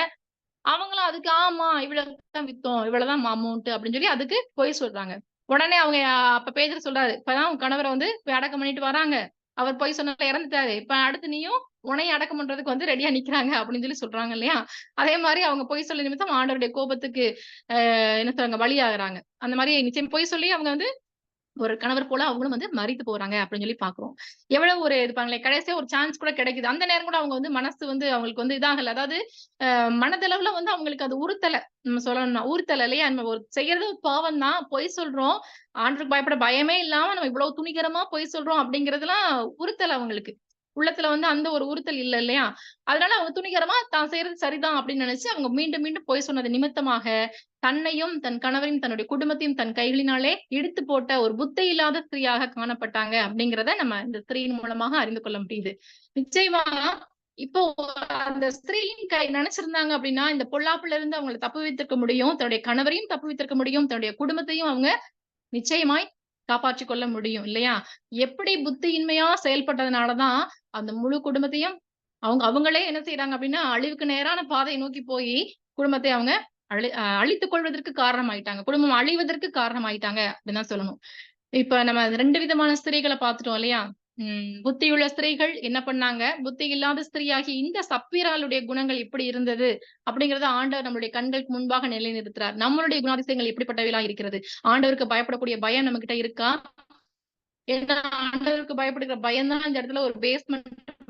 அவங்களும் அதுக்கு ஆமா இவ்வளவுதான் வித்தோம், இவ்வளவுதான் அமௌண்ட் அப்படின்னு சொல்லி அதுக்கு பொய் சொல்றாங்க. உடனே அவங்க அப்ப பேதர் சொல்றாரு, இப்பதான் உன் கணவரை வந்து அடக்கம் பண்ணிட்டு வராங்க, அவர் பொய் சொன்னதுல இறந்துட்டாரு, இப்ப அடுத்து நீயும் உன்னையும் அடக்கம் பண்றதுக்கு வந்து ரெடியா நிக்கிறாங்க அப்படின்னு சொல்லி சொல்றாங்க இல்லையா. அதே மாதிரி அவங்க பொய் சொல்ல நிமித்தம் ஆண்டவருடைய கோபத்துக்கு என்ன சொல்றாங்க, பலியாகுறாங்க. அந்த மாதிரி நிச்சயம் பொய் சொல்லி அவங்க வந்து ஒரு கணவர் போல அவங்களும் வந்து மரித்து போறாங்க அப்படின்னு சொல்லி பாக்குறோம். எவ்வளவு ஒரு இது பாருங்களேன், கடைசியா ஒரு சான்ஸ் கூட கிடைக்குது. அந்த நேரம் கூட அவங்க வந்து மனசு வந்து அவங்களுக்கு வந்து இதாகல. அதாவது மனதளவுல வந்து அவங்களுக்கு அது உறுத்தல. நம்ம சொல்லணும்னா உறுத்தல இல்லையா? நம்ம ஒரு செய்யறது பாவம் தான், பொய் சொல்றோம். ஆண்டவருக்கு பயப்பட பயமே இல்லாம நம்ம இவ்வளவு துணிகரமா பொய் சொல்றோம் அப்படிங்கிறதுலாம் உறுத்தல அவங்களுக்கு. உள்ளத்துல வந்து அந்த ஒரு உறுத்தல் இல்ல இல்லையா? அதனால அவங்க துணிகரமா தான் செய்யறது சரிதான் அப்படின்னு நினைச்சு அவங்க மீண்டும் மீண்டும் பொய் சொன்னது நிமித்தமாக தன்னையும், தன் கணவரையும், தன்னுடைய குடும்பத்தையும் தன் கைகளினாலே இடித்து போட்ட ஒரு புத்தி இல்லாத ஸ்திரீயாக காணப்பட்டாங்க அப்படிங்கிறத நம்ம இந்த ஸ்திரீயின் மூலமாக அறிந்து கொள்ள முடியுது. நிச்சயமா இப்போ அந்த ஸ்திரீயின் நினைச்சிருந்தாங்க அப்படின்னா, இந்த பொல்லாப்புல இருந்து அவங்கள தப்புவித்திருக்க முடியும். தன்னுடைய கணவரையும் தப்புவித்திருக்க முடியும். தன்னுடைய குடும்பத்தையும் அவங்க நிச்சயமாய் காப்பாற்றிக் கொள்ள முடியும் இல்லையா? எப்படி புத்தியின்மையா செயல்பட்டதுனாலதான் அந்த முழு குடும்பத்தையும் அவங்களே என்ன செய்யறாங்க அப்படின்னா, அழிவுக்கு நேரான பாதையை நோக்கி போய் குடும்பத்தை அவங்க அழித்துக் கொள்வதற்கு காரணமாயிட்டாங்க. குடும்பம் அழிவதற்கு காரணமாயிட்டாங்க அப்படின்னு தான் சொல்லணும். இப்ப நம்ம 2 விதமான ஸ்திரீகளை பார்த்துட்டோம் இல்லையா? புத்தியுள்ள ஸ்திரீகள் என்ன பண்ணாங்க? புத்தி இல்லாத ஸ்திரீயாகிய இந்த சப்பீராளுடைய குணங்கள் எப்படி இருந்தது? அப்படிங்கிறத ஆண்டவர் நம்மளுடைய கண்களுக்கு முன்பாக நிலைநிறுத்துறார். நம்மளுடைய குணாதிசயங்கள் எப்படிப்பட்டவைகளா இருக்கிறது? ஆண்டவருக்கு பயப்படக்கூடிய பயம் நம்மகிட்ட இருக்கா? ஏன்னா ஆண்டவருக்கு பயப்படுகிற பயம் தான் இந்த இடத்துல ஒரு பேஸ்மெண்ட்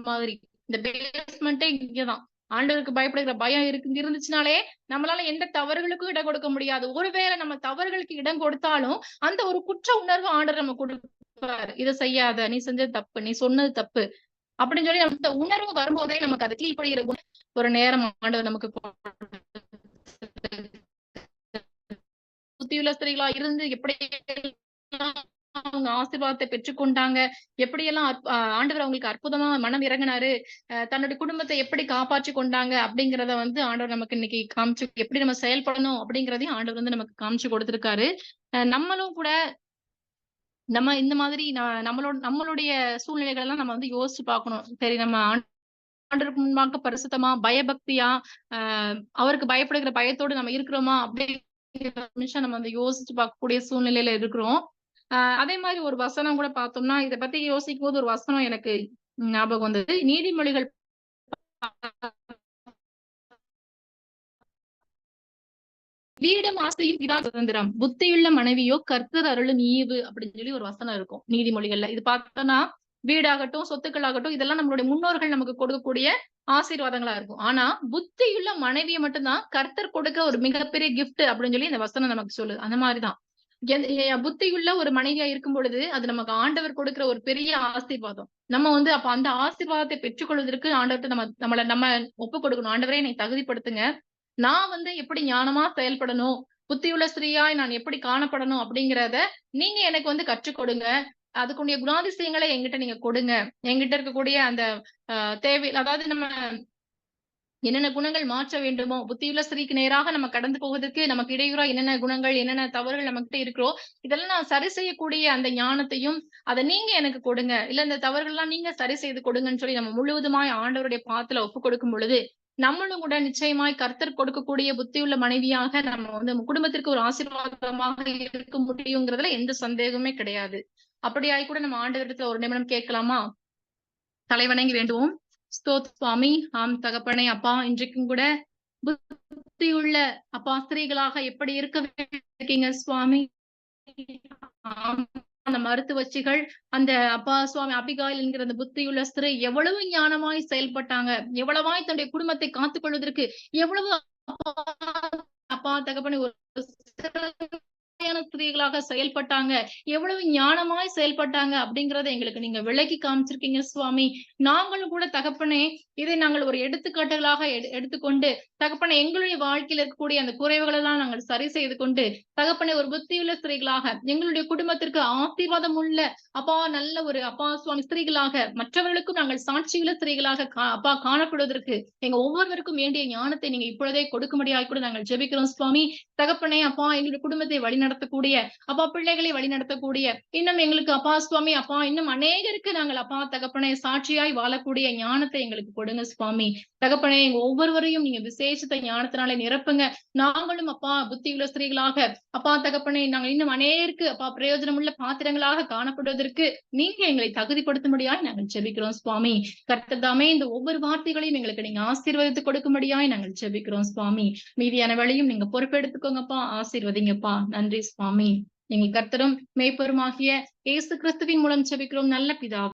மாதிரி. இந்த பேஸ்மெண்ட்டே இங்கதான். ஆண்டவருக்கு பயப்படுகிற பயம் இருந்துச்சுனாலே நம்மளால எந்த தவறுகளுக்கும் இடம் கொடுக்க முடியாது. ஒருவேளை நம்ம தவறுகளுக்கு இடம் கொடுத்தாலும் அந்த ஒரு குற்ற உணர்வு ஆண்டவர் நம்ம கொடுப்பாரு. இதை செய்யாத, நீ செஞ்சது தப்பு, நீ சொன்னது தப்பு அப்படின்னு சொல்லி அந்த உணர்வு வரும்போதே நமக்கு அது கீழ்ப்படுகிற ஒரு நேரம் ஆண்டவர் நமக்கு புத்தியுள்ள ஸ்திரீகளா இருந்து எப்படி அவங்க ஆசீர்வாதத்தை பெற்றுக்கொண்டாங்க, எப்படியெல்லாம் ஆண்டவர் அவங்களுக்கு அற்புதமா மனம் இறங்கினாரு, தன்னுடைய குடும்பத்தை எப்படி காப்பாற்றி கொண்டாங்க அப்படிங்கிறத வந்து ஆண்டவர் நமக்கு இன்னைக்கு காமிச்சு எப்படி நம்ம செயல்படணும் அப்படிங்கிறதையும் ஆண்டவர் வந்து நமக்கு காமிச்சு கொடுத்திருக்காரு. நம்மளும் கூட நம்ம இந்த மாதிரி நம்மளுடைய சூழ்நிலைகள் எல்லாம் நம்ம வந்து யோசிச்சு பார்க்கணும். சரி, நம்ம ஆண்டவருக்கு முன்பாக பரிசுத்தமா பயபக்தியா அவருக்கு பயப்படுகிற பயத்தோடு நம்ம இருக்கிறோமா அப்படிங்கிற நிமிஷம் நம்ம வந்து யோசிச்சு பார்க்கக்கூடிய சூழ்நிலையில இருக்கிறோம். அதே மாதிரி ஒரு வசனம் கூட பார்த்தோம்னா, இத பத்தி யோசிக்கும் போது ஒரு வசனம் எனக்கு ஞாபகம் வந்தது. நீதிமொழிகள் வீடும் ஆசையும் இதா சுதந்திரம், புத்தியுள்ள மனைவியோ கர்த்தர் அருளும் ஈவு அப்படின்னு சொல்லி ஒரு வசனம் இருக்கும் நீதிமொழிகள்ல. இது பார்த்தோம்னா வீடாகட்டும், சொத்துக்கள் ஆகட்டும், இதெல்லாம் நம்மளுடைய முன்னோர்கள் நமக்கு கொடுக்கக்கூடிய ஆசீர்வாதங்களா இருக்கும். ஆனா புத்தியுள்ள மனைவியை மட்டும்தான் கர்த்தர் கொடுக்க ஒரு மிகப்பெரிய கிஃப்ட் அப்படின்னு சொல்லி இந்த வசனம் நமக்கு சொல்லுது. அந்த மாதிரிதான் புத்தியுள்ள ஒரு மனைவியா இருக்கும் பொழுது அது நமக்கு ஆண்டவர் கொடுக்கிற ஒரு பெரிய ஆசீர்வாதம். நம்ம வந்து அப்ப அந்த ஆசீர்வாதத்தை பெற்றுக்கொள்வதற்கு ஆண்டவர்கிட்ட நம்ம ஒப்பு கொடுக்கணும். ஆண்டவரே என்னை தகுதிப்படுத்துங்க, நான் வந்து எப்படி ஞானமா செயல்படணும், புத்தியுள்ள ஸ்திரீயாய் நான் எப்படி காணப்படணும் அப்படிங்கிறத நீங்க எனக்கு வந்து கற்றுக் கொடுங்க. அதுக்குரிய குணாதிசயங்களை என்கிட்ட நீங்க கொடுங்க. என்கிட்ட இருக்கக்கூடிய அந்த தேவை, அதாவது நம்ம என்னென்ன குணங்கள் மாற்ற வேண்டுமோ, புத்தியுள்ள ஸ்திரீக்கு நேராக நம்ம கடந்து போவதற்கு நமக்கு இடையூறா என்னென்ன குணங்கள், என்னென்ன தவறுகள் நம்மகிட்ட இருக்கிறோ, இதெல்லாம் நான் சரி செய்யக்கூடிய அந்த ஞானத்தையும் அதை நீங்க எனக்கு கொடுங்க. இல்ல இந்த தவறுகள்லாம் நீங்க சரி செய்து கொடுங்கன்னு சொல்லி நம்ம முழுவதுமாய் ஆண்டவருடைய பாதத்துல ஒப்பு கொடுக்கும் பொழுது, நம்மளும் கூட நிச்சயமாய் கர்த்தர் கொடுக்கக்கூடிய புத்தியுள்ள மனைவியாக நம்ம வந்து குடும்பத்திற்கு ஒரு ஆசீர்வாதமாக இருக்க முடியுங்கிறதுல எந்த சந்தேகமே கிடையாது. அப்படியாய் கூட நம்ம ஆண்டவரிடத்துல ஒரு நிமிடம் கேட்கலாமா? தலைவணங்கி வேண்டுவோம். சுவாமி, ஆம் தகப்பனே, அப்பா, இன்றைக்கும் கூட புத்தியுள்ள அப்பா ஸ்திரீகளாக எப்படி இருக்க இருக்கீங்க சுவாமி. அந்த மருத்துவச்சிகள், அந்த அப்பா சுவாமி அபிகாயில் என்கிற அந்த புத்தியுள்ள ஸ்திரீ எவ்வளவு ஞானமாய் செயல்பட்டாங்க, எவ்வளவாய் தன்னுடைய குடும்பத்தை காத்துக் கொள்வதற்கு எவ்வளவு அப்பா தகப்பனே ஒரு ஸ்திரீகளாக செயல்பட்டாங்க, எவ்வளவு ஞானமாய் செயல்பட்டாங்க அப்படிங்கறத எங்களுக்கு நீங்க விளக்கி காமிச்சிருக்கீங்க சுவாமி. நாங்களும் கூட தகப்பனே இதை நாங்கள் ஒரு எடுத்துக்காட்டுகளாக எடுத்துக்கொண்டு தகப்பனே எங்களுடைய வாழ்க்கையில் இருக்கக்கூடிய அந்த குறைவுகள் எல்லாம் நாங்கள் சரி செய்து கொண்டு தகப்பனே ஒரு புத்தியுள்ள ஸ்திரீகளாக எங்களுடைய குடும்பத்திற்கு ஆசீர்வாதம் உள்ள அப்பா நல்ல ஒரு அப்பா சுவாமி ஸ்திரீகளாக மற்றவர்களுக்கும் நாங்கள் சாட்சியுள்ள ஸ்திரீகளாக அப்பா காணப்படுவதற்கு எங்க ஒவ்வொருவருக்கும் வேண்டிய ஞானத்தை நீங்க இப்பொழுதே கொடுக்கும்படியாக கூட நாங்கள் ஜெபிக்கிறோம் சுவாமி. தகப்பனே அப்பா எங்களுடைய குடும்பத்தை வழி நடத்தக்கூடிய அப்பா பிள்ளைகளை வழி நடத்தக்கூடிய இன்னும் எங்களுக்கு அப்பா சுவாமி அப்பா இன்னும் அநேகருக்கு நாங்கள் அப்பா தகப்பனே சாட்சியாய் வாழக்கூடிய ஞானத்தை எங்களுக்கு கொடுங்க சுவாமி. தகப்பனே எங்க ஒவ்வொருவரையும் நீங்க விசேஷத்தை ஞானத்தினாலே நிரப்புங்க. நாங்களும் அப்பா புத்தியுள்ள ஸ்திரீகளாக அப்பா தகப்பனே நாங்கள் இன்னும் அநேகருக்கு அப்பா பிரயோஜனமுள்ள பாத்திரங்களாக காணப்படுவதற்கு நீங்க எங்களை தகுதிப்படுத்தும்படியாய் நாங்கள் ஜெபிக்கிறோம் சுவாமி. கர்த்ததாமே இந்த ஒவ்வொரு வார்த்தைகளையும் எங்களுக்கு நீங்க ஆசீர்வதித்து கொடுக்கும்படியாய் நாங்கள் ஜெபிக்கிறோம் சுவாமி. மீதியான வேளையும் நீங்க பொறுப்பெடுத்துக்கோங்கப்பா, ஆசீர்வதிங்கப்பா. நன்றி சுவாமி. எங்கள் கர்த்தரும் மேய்ப்பருமாகிய இயேசு கிறிஸ்துவின் மூலம் ஜெபிக்கிறோம் நல்ல பிதாவே.